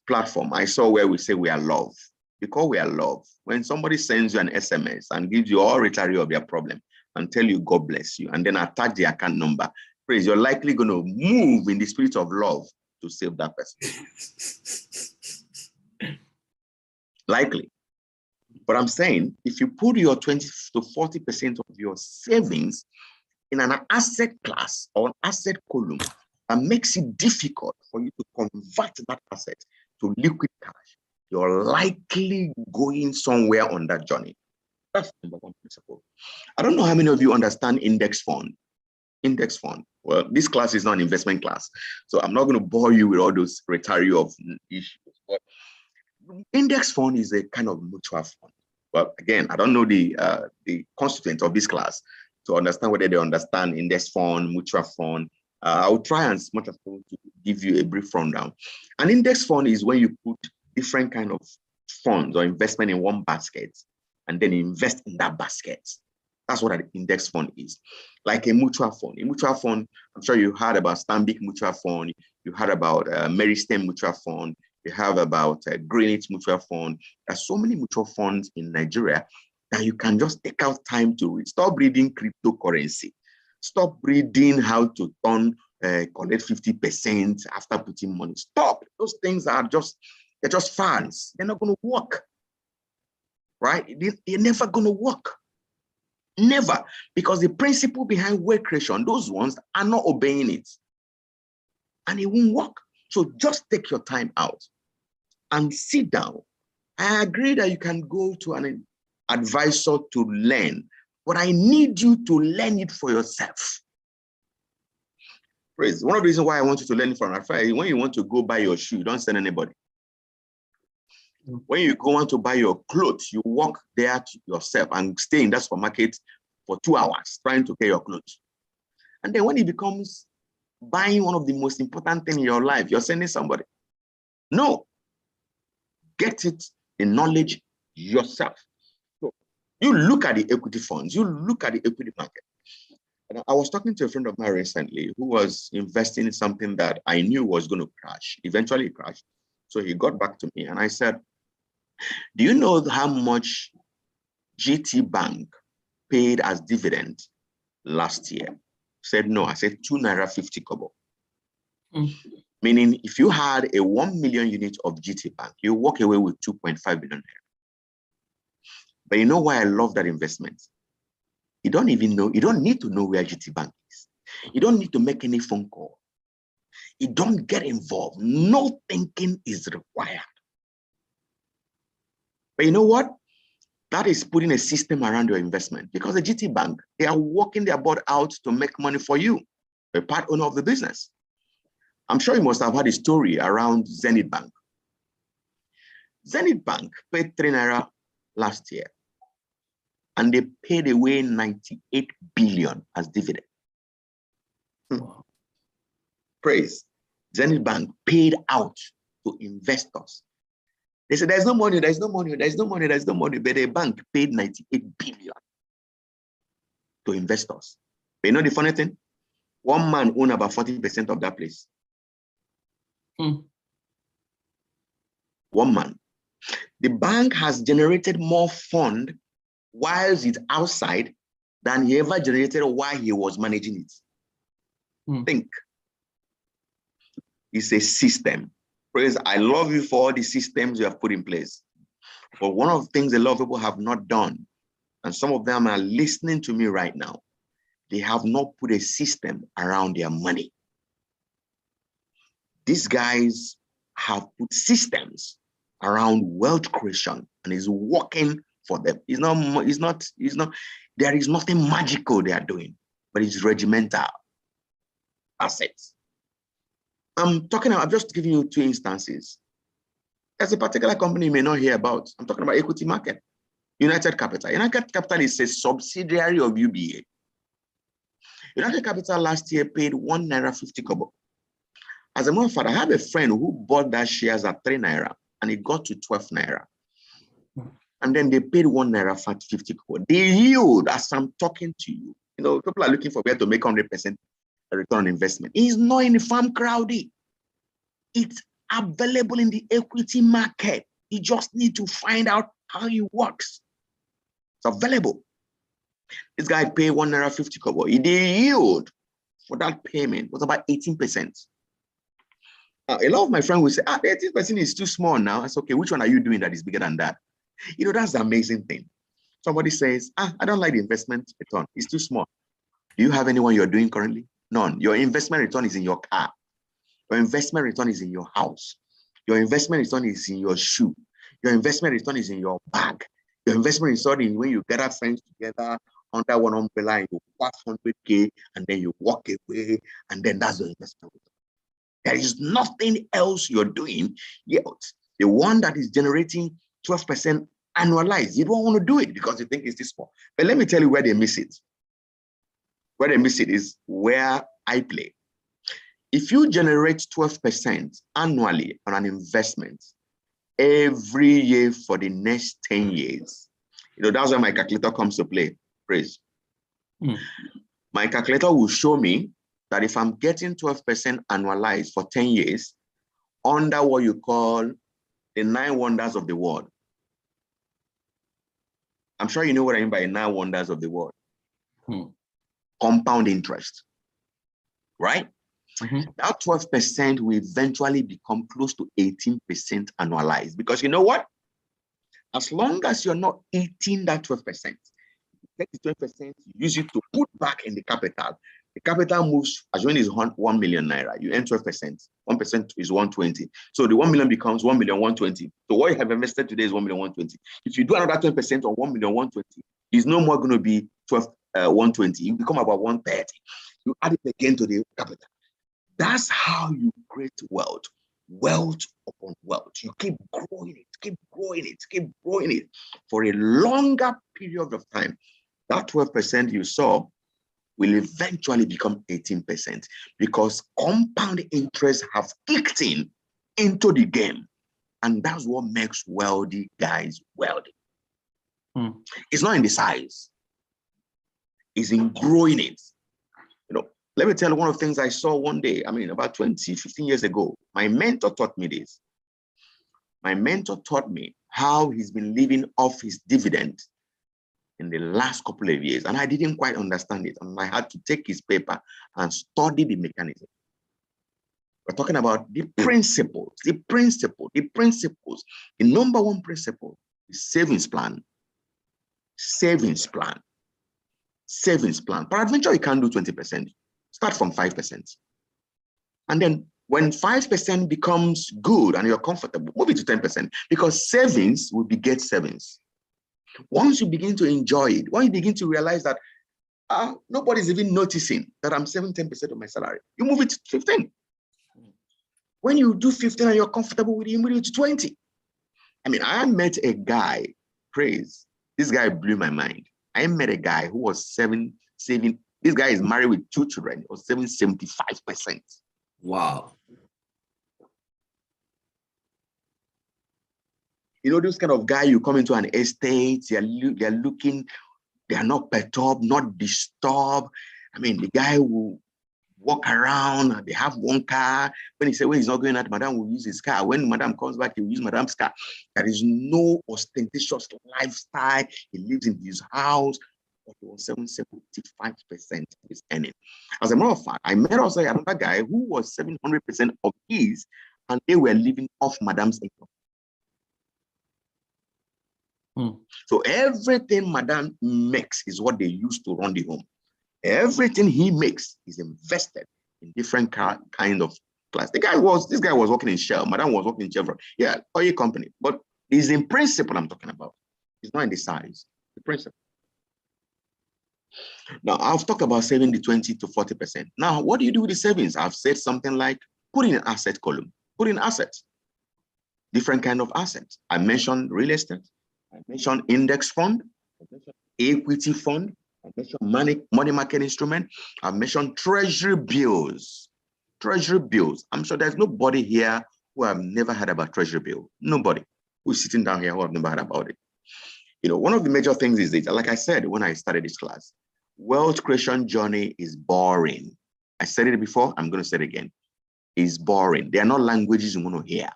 platform, I saw where we say we are love. Because we are love. When somebody sends you an SMS and gives you all rhetoric of their problem and tell you God bless you, and then attach the account number, praise, you're likely going to move in the spirit of love to save that person. Likely. But I'm saying, if you put your 20 to 40% of your savings in an asset class or an asset column, that makes it difficult for you to convert that asset to liquid cash, you're likely going somewhere on that journey. That's number one principle. I don't know how many of you understand index fund. Index fund. Well, this class is not an investment class, so I'm not going to bore you with all those rhetoric of issues. But index fund is a kind of mutual fund. Well, again, I don't know the constituent of this class to understand whether they understand index fund, mutual fund. I'll try as much as possible to give you a brief rundown. An index fund is when you put different kind of funds or investment in one basket and then invest in that basket. That's what an index fund is. Like a mutual fund. A mutual fund, I'm sure you heard about Stanbic Mutual Fund, you heard about Meristem Mutual Fund, you have about Greenwich Mutual Fund. There's so many mutual funds in Nigeria that you can just take out time to read. Stop reading cryptocurrency. Stop reading how to collect 50% after putting money. Stop. Those things are they're just fans. They're not going to work. Right? They're never going to work. Never. Because the principle behind wealth creation, those ones are not obeying it. And it won't work. So just take your time out and sit down. I agree that you can go to an advisor to learn, but I need you to learn it for yourself. Praise. One of the reasons why I want you to learn it from an advisor is when you want to go buy your shoe, you don't send anybody. When you go want to buy your clothes, you walk there to yourself and stay in that supermarket for 2 hours trying to get your clothes. And then when it becomes buying one of the most important things in your life, you're sending somebody. No. Get it, the knowledge yourself. So you look at the equity funds, you look at the equity market. And I was talking to a friend of mine recently who was investing in something that I knew was going to crash. Eventually it crashed. So he got back to me and I said, do you know how much GT Bank paid as dividend last year? He said, no. I said, 2 naira 50 kobo. Meaning, if you had a 1 million unit of GT Bank, you walk away with 2.5 billion naira. But you know why I love that investment? You don't even know, you don't need to know where GT Bank is. You don't need to make any phone call. You don't get involved. No thinking is required. But you know what? That is putting a system around your investment, because the GT Bank, they are working their butt out to make money for you, a part owner of the business. I'm sure you must have heard a story around Zenith Bank. Zenith Bank paid 3 naira last year, and they paid away 98 billion as dividend. Praise. Zenith Bank paid out to investors. They said, there's no money, there's no money, there's no money, there's no money. But the bank paid 98 billion to investors. But you know the funny thing? One man owned about 40% of that place. One man. The bank has generated more fund whilst it's outside than he ever generated while he was managing it. Think. It's a system. Praise, I love you for all the systems you have put in place. But one of the things a lot of people have not done, and some of them are listening to me right now, they have not put a system around their money. These guys have put systems around wealth creation and is working for them. There is nothing magical they are doing, but it's regimental assets. I'm just giving you 2 instances. There's a particular company you may not hear about. I'm talking about equity market. United Capital. United Capital is a subsidiary of UBA. United Capital last year paid 1 naira 50 kobo. As a matter of fact, I have a friend who bought that shares at 3 naira and it got to 12 naira. And then they paid 1 naira 50 kobo. The yield, as I'm talking to you, people are looking for where to make 100% return on investment. It's not in the farm crowdy. It's available in the equity market. You just need to find out how it works. It's available. This guy paid 1 naira 50 kobo. The yield for that payment was about 18%. A lot of my friends will say, 18% is too small now. I said, okay, which one are you doing that is bigger than that? That's the amazing thing. Somebody says, I don't like the investment return. It's too small. Do you have anyone you're doing currently? None. Your investment return is in your car. Your investment return is in your house. Your investment return is in your shoe. Your investment return is in your bag. Your investment return is when you gather friends together under one umbrella and you pass 100K and then you walk away and then that's your investment return. There is nothing else you're doing yet. The one that is generating 12% annualized, you don't want to do it because you think it's this small. But let me tell you where they miss it. Where they miss it is where I play. If you generate 12% annually on an investment every year for the next 10 years, that's where my calculator comes to play. Praise. My calculator will show me that if I'm getting 12% annualized for 10 years under what you call the 9 wonders of the world. I'm sure you know what I mean by 9 wonders of the world. Compound interest, right? That 12% will eventually become close to 18% annualized because you know what? As long as you're not eating that 12%, you take the 12%, you use it to put back in the capital. The capital moves as when it's 1 million naira. You earn 12%. 1% is 120. So the 1 million becomes 1,120,000. So what you have invested today is 1,120,000. If you do another 10% on 1,120,000, it's no more going to be 120. You become about 130. You add it again to the capital. That's how you create wealth. Wealth upon wealth. You keep growing it, keep growing it, keep growing it for a longer period of time. That 12% you saw will eventually become 18% because compound interest have kicked into the game. And that's what makes wealthy guys wealthy. It's not in the size. It's in growing it. Let me tell you one of the things I saw one day, about 15 years ago. My mentor taught me this. My mentor taught me how he's been living off his dividend in the last couple of years. And I didn't quite understand it. And I had to take his paper and study the mechanism. We're talking about the principles. The principles. The number one principle is savings plan. Savings plan. Savings plan. Peradventure, you can't do 20%. Start from 5%. And then when 5% becomes good and you're comfortable, move it to 10% because savings will beget savings. Once you begin to enjoy it, when you begin to realize that nobody's even noticing that I'm saving 10% of my salary, you move it to 15. When you do 15 and you're comfortable with it, you move it to 20. I met a guy, praise, this guy blew my mind. I met a guy who was saving. This guy is married with 2 children. He was saving 75%. Wow. You know, this kind of guy, you come into an estate, they're looking, they are not perturbed, not disturbed. I mean, the guy will walk around, they have one car. When he said, when he's not going out, madam will use his car. When madam comes back, he will use madam's car. There is no ostentatious lifestyle. He lives in his house. 75% of his earning. As a matter of fact, I met also another guy who was 700% of his, and they were living off madam's income. So everything madam makes is what they use to run the home. Everything he makes is invested in different kind of class. This guy was working in Shell. Madam was working in Chevron. Yeah, oil company. But it's in principle I'm talking about. It's not in the size. The principle. Now, I've talked about saving the 20 to 40%. Now, what do you do with the savings? I've said something like put in an asset column. Put in assets. Different kind of assets. I mentioned real estate. I mentioned index fund. I mentioned equity fund. I mentioned money market instrument. I mentioned treasury bills. Treasury bills. I'm sure there's nobody here who have never heard about treasury bill. Nobody who's sitting down here who have never heard about it. You know, one of the major things is this, like I said when I started this class, wealth creation journey is boring. I said it before, I'm going to say it again. It's boring. They are not languages you want to hear.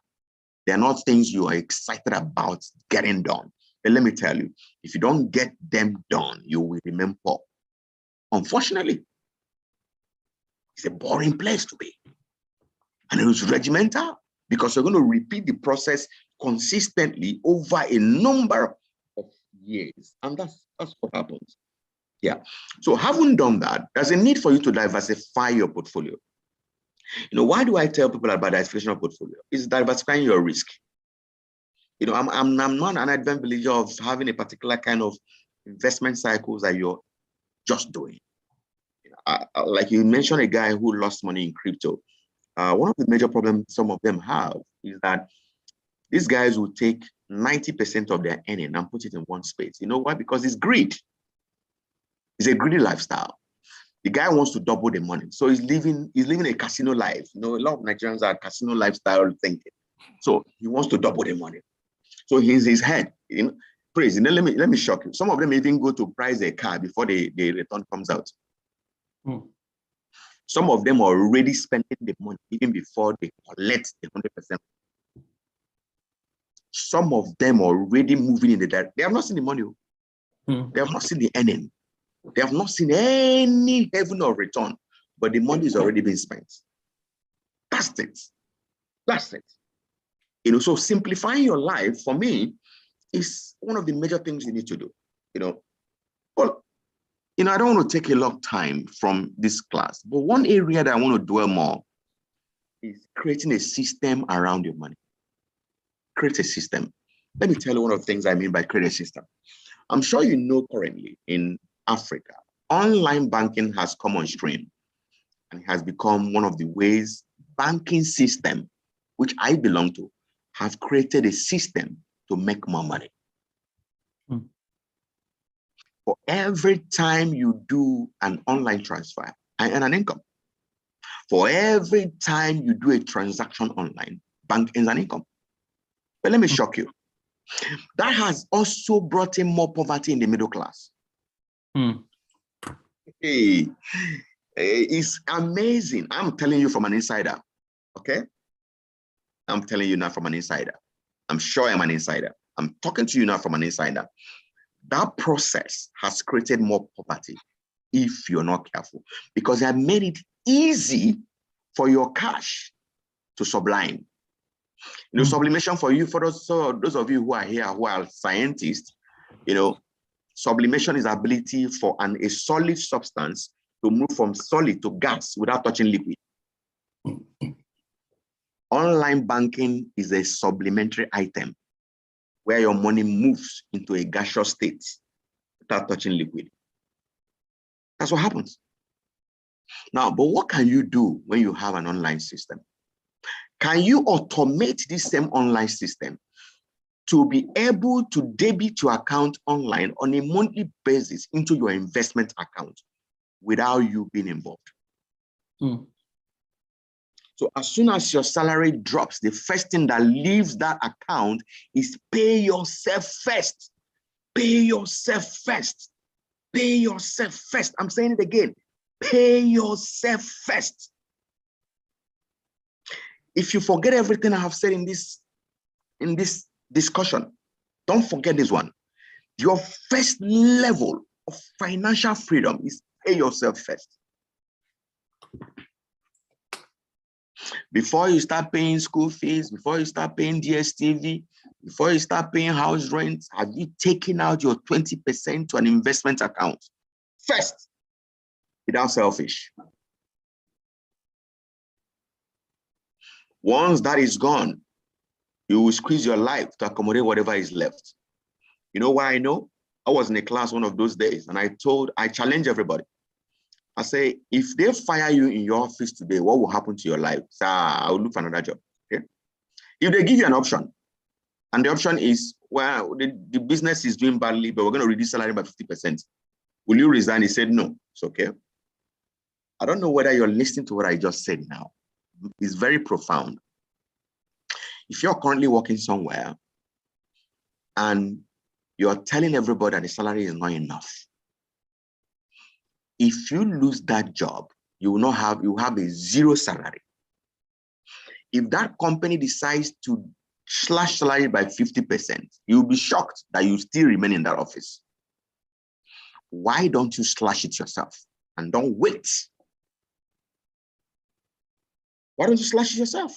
They are not things you are excited about getting done. But let me tell you, if you don't get them done, you will remain poor. Unfortunately, it's a boring place to be. And it was regimental because you're going to repeat the process consistently over a number of years. And that's what happens. Yeah. So having done that, there's a need for you to diversify your portfolio. You know, why do I tell people about diversification of portfolio? It's diversifying your risk. You know, I'm not an advent believer of having a particular kind of investment cycles that you're just doing. You know, like you mentioned, a guy who lost money in crypto. One of the major problems some of them have is that these guys will take 90% of their earning and put it in one space. You know why? Because it's greed. It's a greedy lifestyle. The guy wants to double the money. So he's living a casino life. You know, a lot of Nigerians are casino lifestyle thinking. So he wants to double the money. So he's his head, you know, praise. Let me shock you. Some of them even go to price their car before the return comes out. Some of them are already spending the money even before they collect the 100%. Some of them are already moving in the direction. They have not seen the money. They have not seen the earning. They have not seen any heaven of return, but the money is already been spent. That's it. That's it. You know, so simplifying your life for me is one of the major things you need to do. You know, well, you know, I don't want to take a lot of time from this class, but one area that I want to dwell more is creating a system around your money. Create a system. Let me tell you one of the things I mean by create a system. I'm sure you know currently in Africa, online banking has come on stream and has become one of the ways banking system, which I belong to, have created a system to make more money. For every time you do an online transfer, I earn an income. For every time you do a transaction online, bank earns an income. But let me shock you. That has also brought in more poverty in the middle class. Hey, it's amazing. I'm telling you from an insider, okay? I'm telling you now from an insider. I'm sure I'm an insider. I'm talking to you now from an insider. That process has created more poverty if you're not careful, because they have made it easy for your cash to sublime. You know, sublimation for you, for those of you who are here who are scientists, you know, sublimation is the ability for a solid substance to move from solid to gas without touching liquid. Online banking is a supplementary item where your money moves into a gaseous state without touching liquid. That's what happens. Now, but what can you do when you have an online system? Can you automate this same online system to be able to debit your account online on a monthly basis into your investment account without you being involved? So as soon as your salary drops, the first thing that leaves that account is pay yourself first. Pay yourself first. Pay yourself first. I'm saying it again. Pay yourself first. If you forget everything I have said in this discussion, don't forget this one. Your first level of financial freedom is pay yourself first. Before you start paying school fees, before you start paying DSTV, before you start paying house rent, have you taken out your 20% to an investment account? First, without selfish. Once that is gone, you will squeeze your life to accommodate whatever is left. You know why I know? I was in a class one of those days and I challenge everybody. I say, if they fire you in your office today, what will happen to your life? So, I will look for another job. Okay? If they give you an option, and the option is, well, the business is doing badly, but we're going to reduce salary by 50%. Will you resign? He said, no, it's okay. I don't know whether you're listening to what I just said now. It's very profound. If you're currently working somewhere and you're telling everybody that the salary is not enough, if you lose that job, you have a zero salary. If that company decides to slash salary by 50%, you'll be shocked that you still remain in that office. Why don't you slash it yourself and don't wait? Why don't you slash it yourself?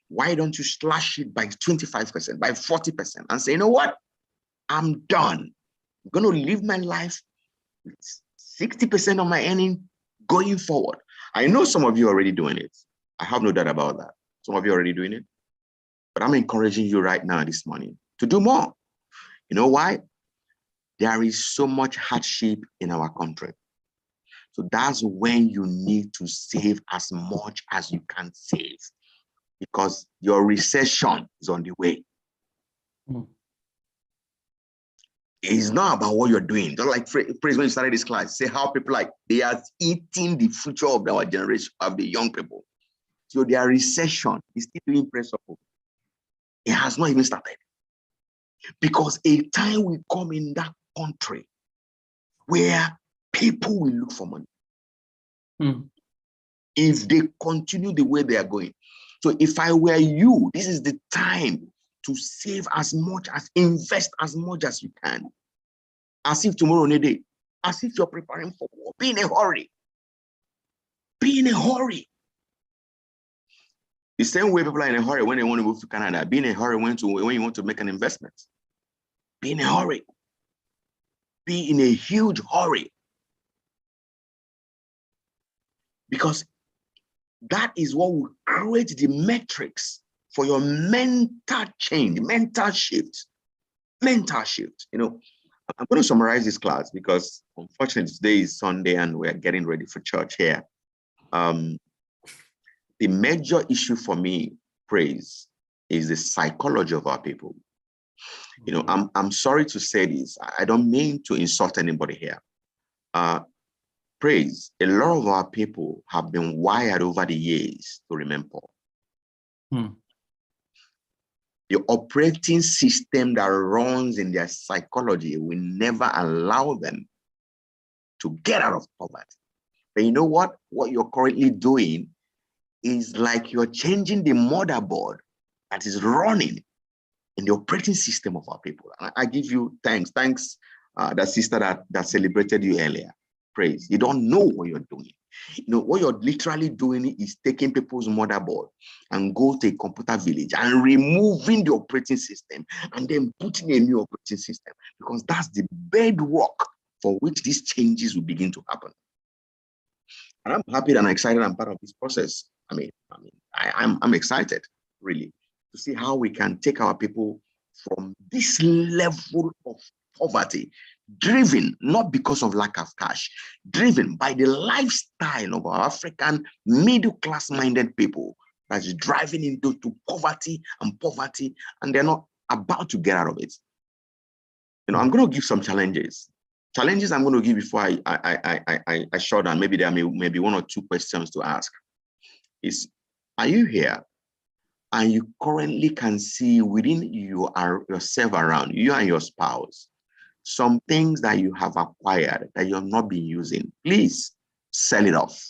Why don't you slash it by 25%, by 40%, and say, you know what? I'm done. I'm going to live my life with 60% of my earning going forward. I know some of you are already doing it. I have no doubt about that. Some of you are already doing it. But I'm encouraging you right now this morning to do more. You know why? There is so much hardship in our country. So that's when you need to save as much as you can save, because your recession is on the way. It's not about what you're doing. Just like Praise, when you started this class, say how people they are eating the future of our generation, of the young people. So their recession is still doing press up. It has not even started. Because a time will come in that country where people will look for money. If they continue the way they are going. So if I were you, this is the time to save as much, invest as much as you can. As if tomorrow on a day, as if you're preparing for war. Be in a hurry. Be in a hurry. The same way people are in a hurry when they want to move to Canada. Be in a hurry when you want to make an investment. Be in a hurry. Be in a huge hurry. Because that is what will create the metrics for your mental change, mental shift. Mental shift. You know, I'm going to summarize this class because unfortunately today is Sunday and we're getting ready for church here. The major issue for me, Praise, is the psychology of our people. You know, I'm sorry to say this. I don't mean to insult anybody here. Praise, a lot of our people have been wired over the years to remain poor. The operating system that runs in their psychology will never allow them to get out of poverty. But you know what? What you're currently doing is like you're changing the motherboard that is running in the operating system of our people. I give you thanks. Thanks, that sister that celebrated you earlier. Praise. You don't know what you're doing. You know, what you're literally doing is taking people's motherboard and go to a computer village and removing the operating system and then putting a new operating system, because that's the bedrock for which these changes will begin to happen. And I'm happy and excited I'm part of this process. I'm excited, really, to see how we can take our people from this level of poverty, driven not because of lack of cash, driven by the lifestyle of our African middle-class minded people that's driving into poverty, and they're not about to get out of it. You know, I'm going to give some challenges. Challenges I'm going to give before I shut down. Maybe there may be one or two questions to ask. Is Are you here? And you currently can see within yourself around, you and your spouse, some things that you have acquired that you have not been using. Please sell it off.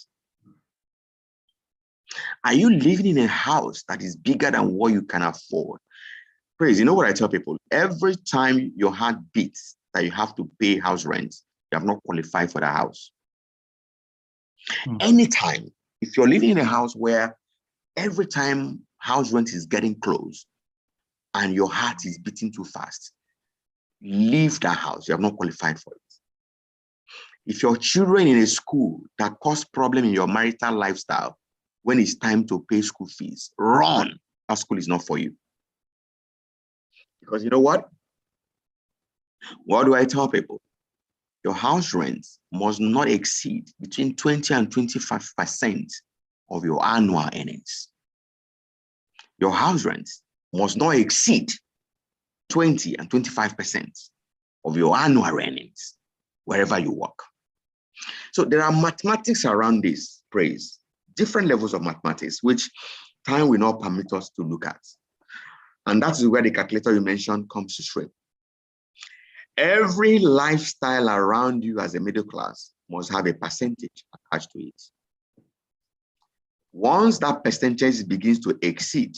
Are you living in a house that is bigger than what you can afford? Praise, you know what I tell people? Every time your heart beats that you have to pay house rent, you have not qualified for the house. Anytime, if you're living in a house where every time house rent is getting close and your heart is beating too fast, leave that house. You have not qualified for it. If your children in a school that cause problem in your marital lifestyle, when it's time to pay school fees, run. That school is not for you. Because you know what? What do I tell people? Your house rent must not exceed between 20 and 25% of your annual earnings. Your house rent must not exceed 20 and 25% of your annual earnings, wherever you work. So there are mathematics around this, praise, different levels of mathematics, which time will not permit us to look at. And that is where the calculator you mentioned comes to straight. Every lifestyle around you as a middle class must have a percentage attached to it. Once that percentage begins to exceed,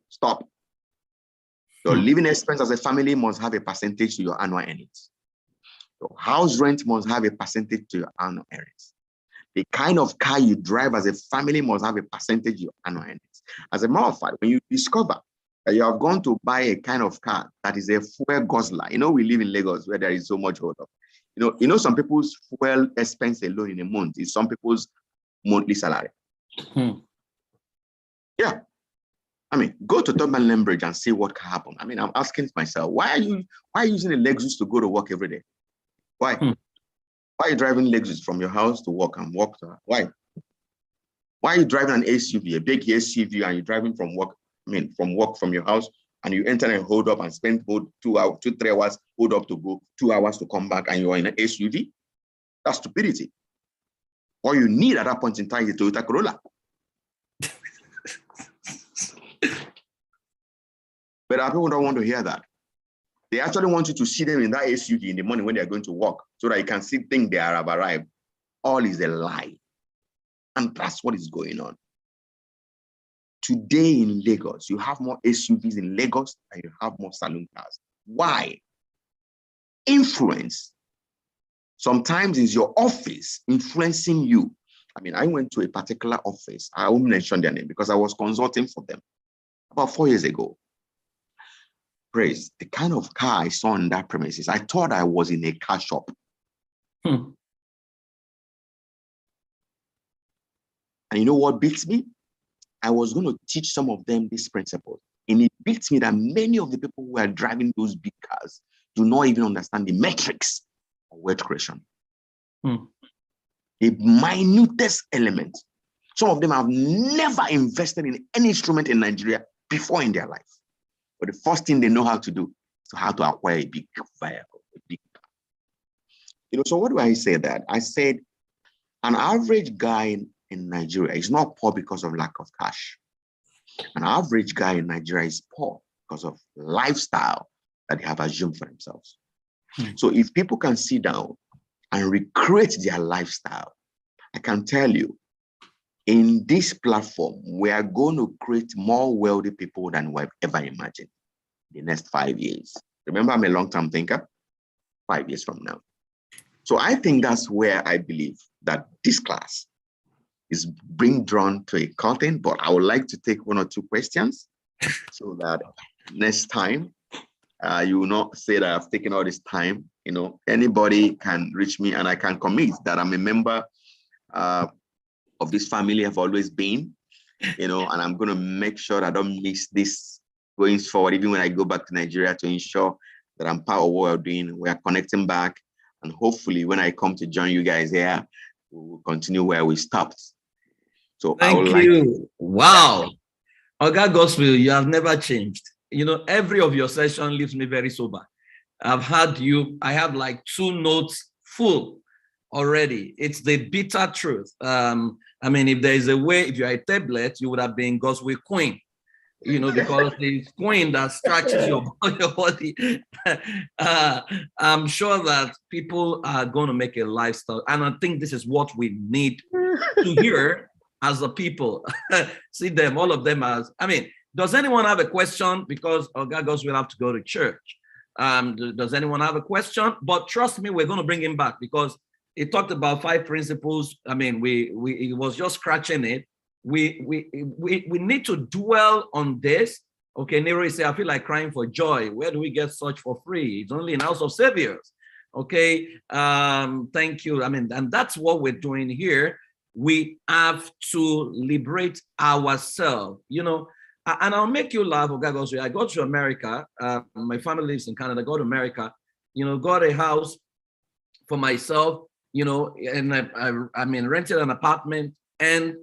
stop. Your living expense as a family must have a percentage to your annual earnings. Your house rent must have a percentage to your annual earnings. The kind of car you drive as a family must have a percentage to your annual earnings. As a matter of fact, when you discover that you have gone to buy a kind of car that is a fuel guzzler, you know, we live in Lagos where there is so much hold up. You know, some people's fuel expense alone in a month is some people's monthly salary. Yeah. I mean, go to Tubman Lembridge and see what can happen. I mean, I'm asking myself, why are you using a Lexus to go to work every day? Why? Why are you driving Lexus from your house to work and work to why? Why are you driving an SUV, a big SUV, and you're driving from work? I mean, from work from your house, and you enter and hold up and spend 3 hours, hold up to go, 2 hours to come back, and you're in an SUV? That's stupidity. All you need at that point in time is a Toyota Corolla. But our people don't want to hear that. They actually want you to see them in that SUV in the morning when they are going to work so that you can think they have arrived. All is a lie. And that's what is going on. Today in Lagos, you have more SUVs in Lagos and you have more saloon cars. Why? Influence. Sometimes it's your office influencing you. I mean, I went to a particular office. I won't mention their name because I was consulting for them about 4 years ago. Praise, the kind of car I saw in that premises, I thought I was in a car shop. And you know what beats me? I was going to teach some of them this principle. And it beats me that many of the people who are driving those big cars do not even understand the metrics of wealth creation. The minutest element. Some of them have never invested in any instrument in Nigeria before in their life. But the first thing they know how to do is how to acquire a big vehicle, a big car. You know, so what do I say that? I said an average guy in Nigeria is not poor because of lack of cash. An average guy in Nigeria is poor because of lifestyle that they have assumed for themselves. So if people can sit down and recreate their lifestyle, I can tell you, in this platform, we are going to create more wealthy people than we've ever imagined in the next 5 years. Remember, I'm a long-term thinker, 5 years from now. So I think that's where I believe that this class is being drawn to a curtain, but I would like to take 1 or 2 questions so that next time you will not say that I've taken all this time. You know, anybody can reach me and I can commit that I'm a member of this family. I've always been, you know, and I'm going to make sure I don't miss this going forward, even when I go back to Nigeria, to ensure that I'm part of what we're doing. We are connecting back, and hopefully when I come to join you guys here, we will continue where we stopped. So thank you. Wow. Oga Godswill, you have never changed. You know, every of your session leaves me very sober. I've had you, I have like 2 notes full already. It's the bitter truth. I mean, if there is a way, if you're a tablet, you would have been Godswill Queen, because it's Queen that stretches your body. I'm sure that people are going to make a lifestyle. And I think this is what we need to hear as a people. See them, all of them as, does anyone have a question? Because God will have to go to church. Does anyone have a question? But trust me, we're going to bring him back because he talked about 5 principles. It was just scratching it. We need to dwell on this. Okay, Nero say, I feel like crying for joy. Where do we get such for free? It's only in House of Saviors. Okay, thank you. And that's what we're doing here. We have to liberate ourselves, and I'll make you laugh. I go to America. My family lives in Canada. Go to America, got a house for myself, and I rented an apartment. And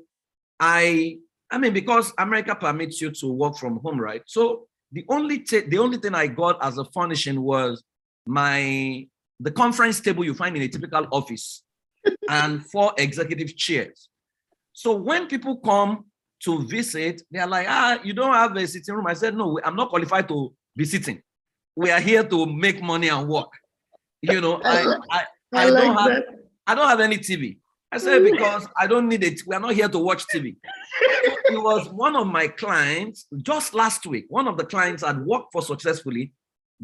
because America permits you to work from home, right? So the only thing I got as a furnishing was the conference table you find in a typical office and 4 executive chairs. So when people come to visit, they're like, you don't have a sitting room. I said, no, I'm not qualified to be sitting. We are here to make money and work. I don't have any TV. I said, because I don't need it. We are not here to watch TV. It was one of my clients just last week. One of the clients I'd worked for successfully.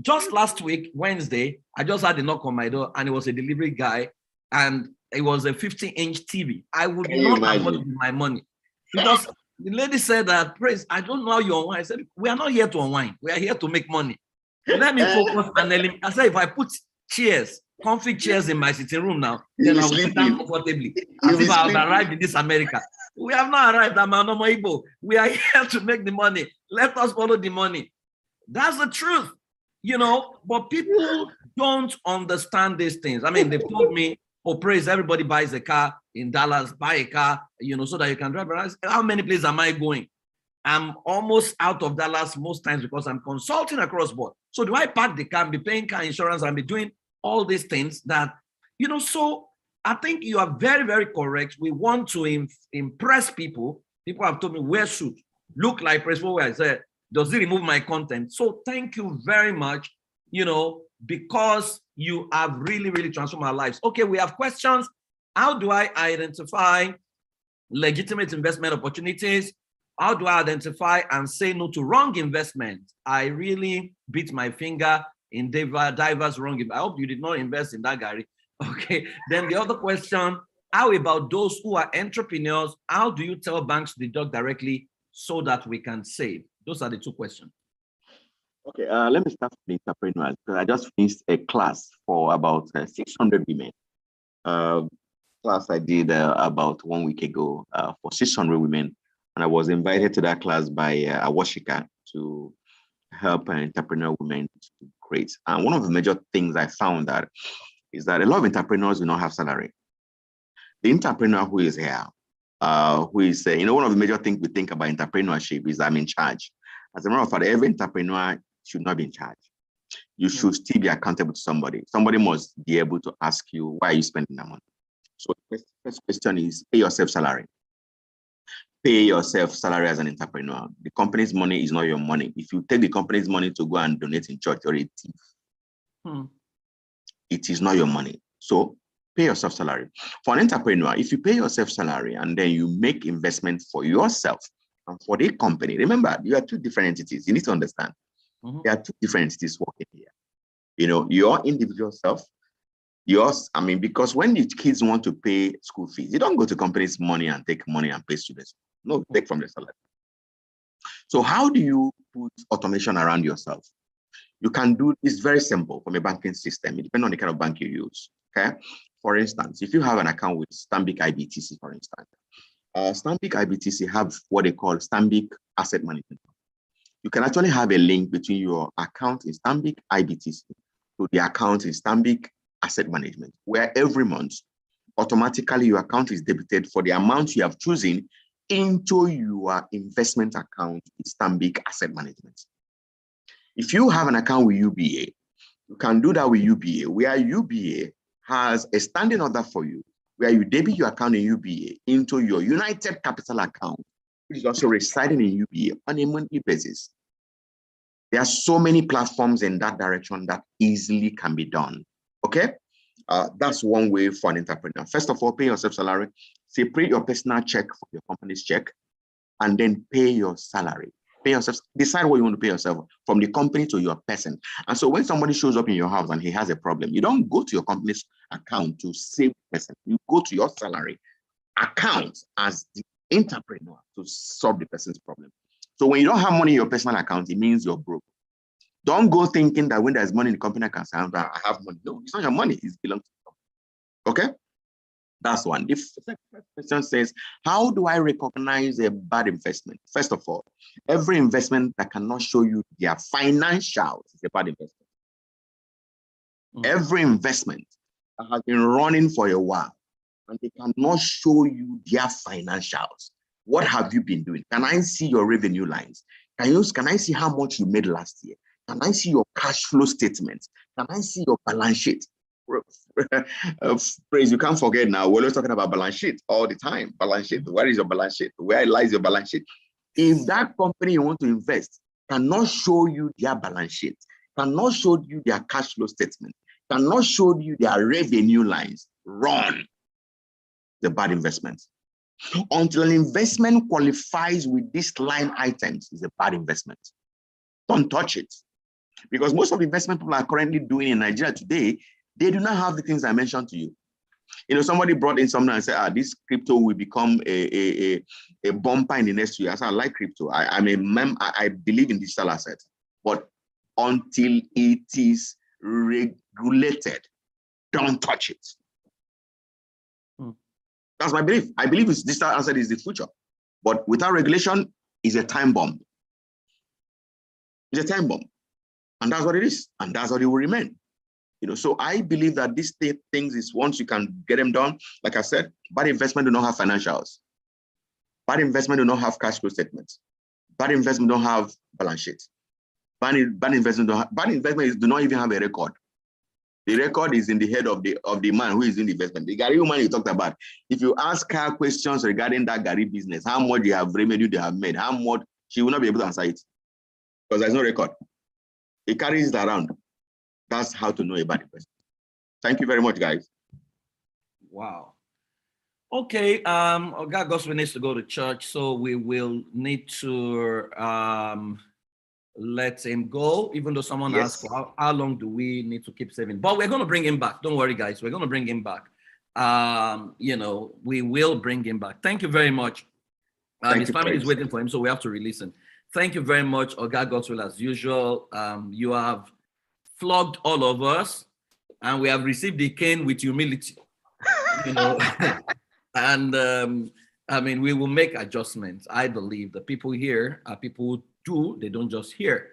Just last week, Wednesday, I just had a knock on my door and it was a delivery guy and it was a 50-inch TV. I would not have with my money because the lady said that, Praise, I don't know how you unwind. I said, we are not here to unwind. We are here to make money. Let me focus and I said, if I put comfy chairs in my sitting room now, then I will sit down comfortably as if I had arrived in this America. We have not arrived at Manomo Igbo. We are here to make the money. Let us follow the money. That's the truth, but people don't understand these things. They told me, Praise, everybody buys a car in Dallas, buy a car, so that you can drive around. How many places am I going? I'm almost out of Dallas most times because I'm consulting across board. So do I park the car and be paying car insurance and be doing all these things that, so I think you are very, very correct. We want to impress people. People have told me, wear suit, look like Praise. Where I said, does it remove my content? So thank you very much, because you have really, really transformed our lives. Okay, we have questions. How do I identify legitimate investment opportunities? How do I identify and say no to wrong investment? I really beat my finger in diverse wrong. I hope you did not invest in that, Gary. Okay, then the other question, how about those who are entrepreneurs? How do you tell banks to deduct directly so that we can save? Those are the 2 questions. Okay, let me start with the entrepreneurs because I just finished a class for about 600 women. Class I did about 1 week ago for 600 women, and I was invited to that class by Awashika to help entrepreneur women to create. And one of the major things I found is that a lot of entrepreneurs do not have salary. The entrepreneur who is here, who is, one of the major things we think about entrepreneurship is I'm in charge. As a matter of fact, every entrepreneur should not be in charge. You should still be accountable to somebody. Somebody must be able to ask you, why are you spending that money? So the first question is, pay yourself salary. Pay yourself salary as an entrepreneur. The company's money is not your money. If you take the company's money to go and donate in church, you're a thief. It is not your money. So pay yourself salary. For an entrepreneur, if you pay yourself salary and then you make investment for yourself and for the company, remember, you are 2 different entities. You need to understand. There are 2 different entities working here. Your individual self, yours, because when the kids want to pay school fees, you don't go to company's money and take money and pay students. No, take from the salary. So how do you put automation around yourself? You can do this very simple from a banking system. It depends on the kind of bank you use. Okay. For instance, if you have an account with Stanbic IBTC, for instance, Stanbic IBTC have what they call Stanbic Asset Management. You can actually have a link between your account in Stanbic IBTC to the account in Stanbic Asset Management, where every month, automatically your account is debited for the amount you have chosen into your investment account in Stanbic Asset Management. If you have an account with UBA, you can do that with UBA, where UBA has a standing order for you where you debit your account in UBA into your United Capital account, which is also residing in UBA on a monthly basis. There are so many platforms in that direction that easily can be done. Okay? That's one way for an entrepreneur. First of all, pay yourself salary. Separate your personal check from your company's check, and then pay your salary. Pay yourself, decide what you want to pay yourself from the company to your person. And so when somebody shows up in your house and he has a problem, you don't go to your company's account to save the person. You go to your salary account as the entrepreneur to solve the person's problem. So when you don't have money in your personal account, it means you're broke. Don't go thinking that when there's money in the company account, I have money. No, it's not your money. It belongs to you. Okay? That's one. The second question says, how do I recognize a bad investment? First of all, every investment that cannot show you their financials is a bad investment. Every investment that has been running for a while and they cannot show you their financials. What have you been doing? Can I see your revenue lines? Can I see how much you made last year? Can I see your cash flow statement? Can I see your balance sheet? Praise, you can't forget now. We're always talking about balance sheet all the time. Balance sheet. Where is your balance sheet? Where lies your balance sheet? If that company you want to invest cannot show you their balance sheet, cannot show you their cash flow statement, cannot show you their revenue lines, run. The bad investment. Until an investment qualifies with these line items, is a bad investment. Don't touch it. Because most of the investment people are currently doing in Nigeria today, they do not have the things I mentioned to you. You know, somebody brought in something and said, this crypto will become a bumper in the next 2 years. I like crypto. I believe in digital assets. But until it is regulated, don't touch it. That's my belief. I believe digital asset is the future. But without regulation, it's a time bomb. It's a time bomb. And that's what it is. And that's what it will remain. You know, so I believe that these things is once you can get them done, like I said, bad investment do not have financials. Bad investment do not have cash flow statements. Bad investment don't have balance sheets. Bad investment do not even have a record. The record is in the head of the man who is in the investment. The Gary woman you talked about. If you ask her questions regarding that Gary business, how much they have revenue they have made, how much, she will not be able to answer it because there's no record. He carries it around. That's how to know a bad investment. Thank you very much, guys. Wow. Okay, God Godswill needs to go to church, so we will need to let him go, even though someone asked, how long do we need to keep saving? But we're going to bring him back. Don't worry, guys. We're going to bring him back. You know, we will bring him back. Thank you very much. His family is waiting for him, so we have to release him. Thank you very much, God Godswill, as usual. You have flogged all of us, and we have received the cane with humility. You know, and I mean, we will make adjustments. I believe the people here are people who do, they don't just hear.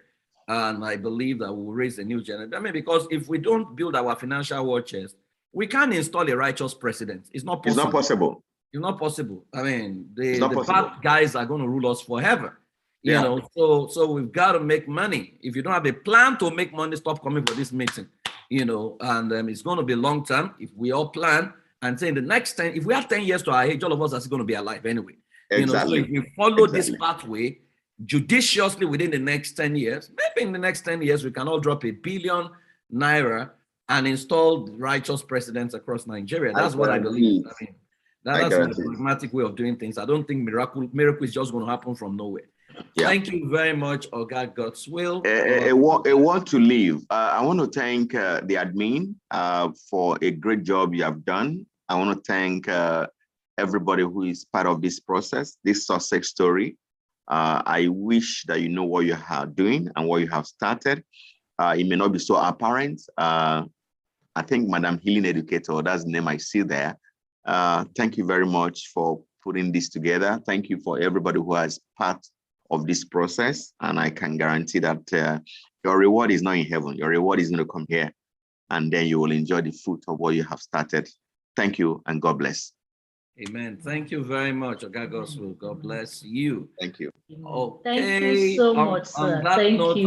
And I believe that we'll raise a new generation. I mean, because if we don't build our financial war chest, we can't install a righteous president. It's not possible. It's not possible. It's not possible. I mean, the bad guys are going to rule us forever. You know, so we've got to make money. If you don't have a plan to make money, stop coming for this meeting. You know, and it's going to be long term. If we all plan and say in the next 10, if we have 10 years to our age, all of us are going to be alive anyway. Exactly. You know, so if you follow this pathway judiciously within the next 10 years, maybe in the next 10 years, we can all drop *1 billion naira and install righteous presidents across Nigeria. That's what I believe. I mean, that's a pragmatic way of doing things. I don't think miracle is just going to happen from nowhere. Yeah. Thank you very much, God Godswill. A word to leave. I want to thank the admin for a great job you have done. I want to thank everybody who is part of this process, this success story. I wish that you know what you are doing and what you have started. It may not be so apparent. I think Madam Healing Educator, that's the name I see there. Thank you very much for putting this together. Thank you for everybody who has part of this process. And I can guarantee that your reward is not in heaven. Your reward is going to come here. And then you will enjoy the fruit of what you have started. Thank you and God bless. Amen. Thank you very much, God Godswill. God bless you. Thank you. Okay. Thank you so much, sir. On that note,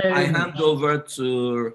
I hand over to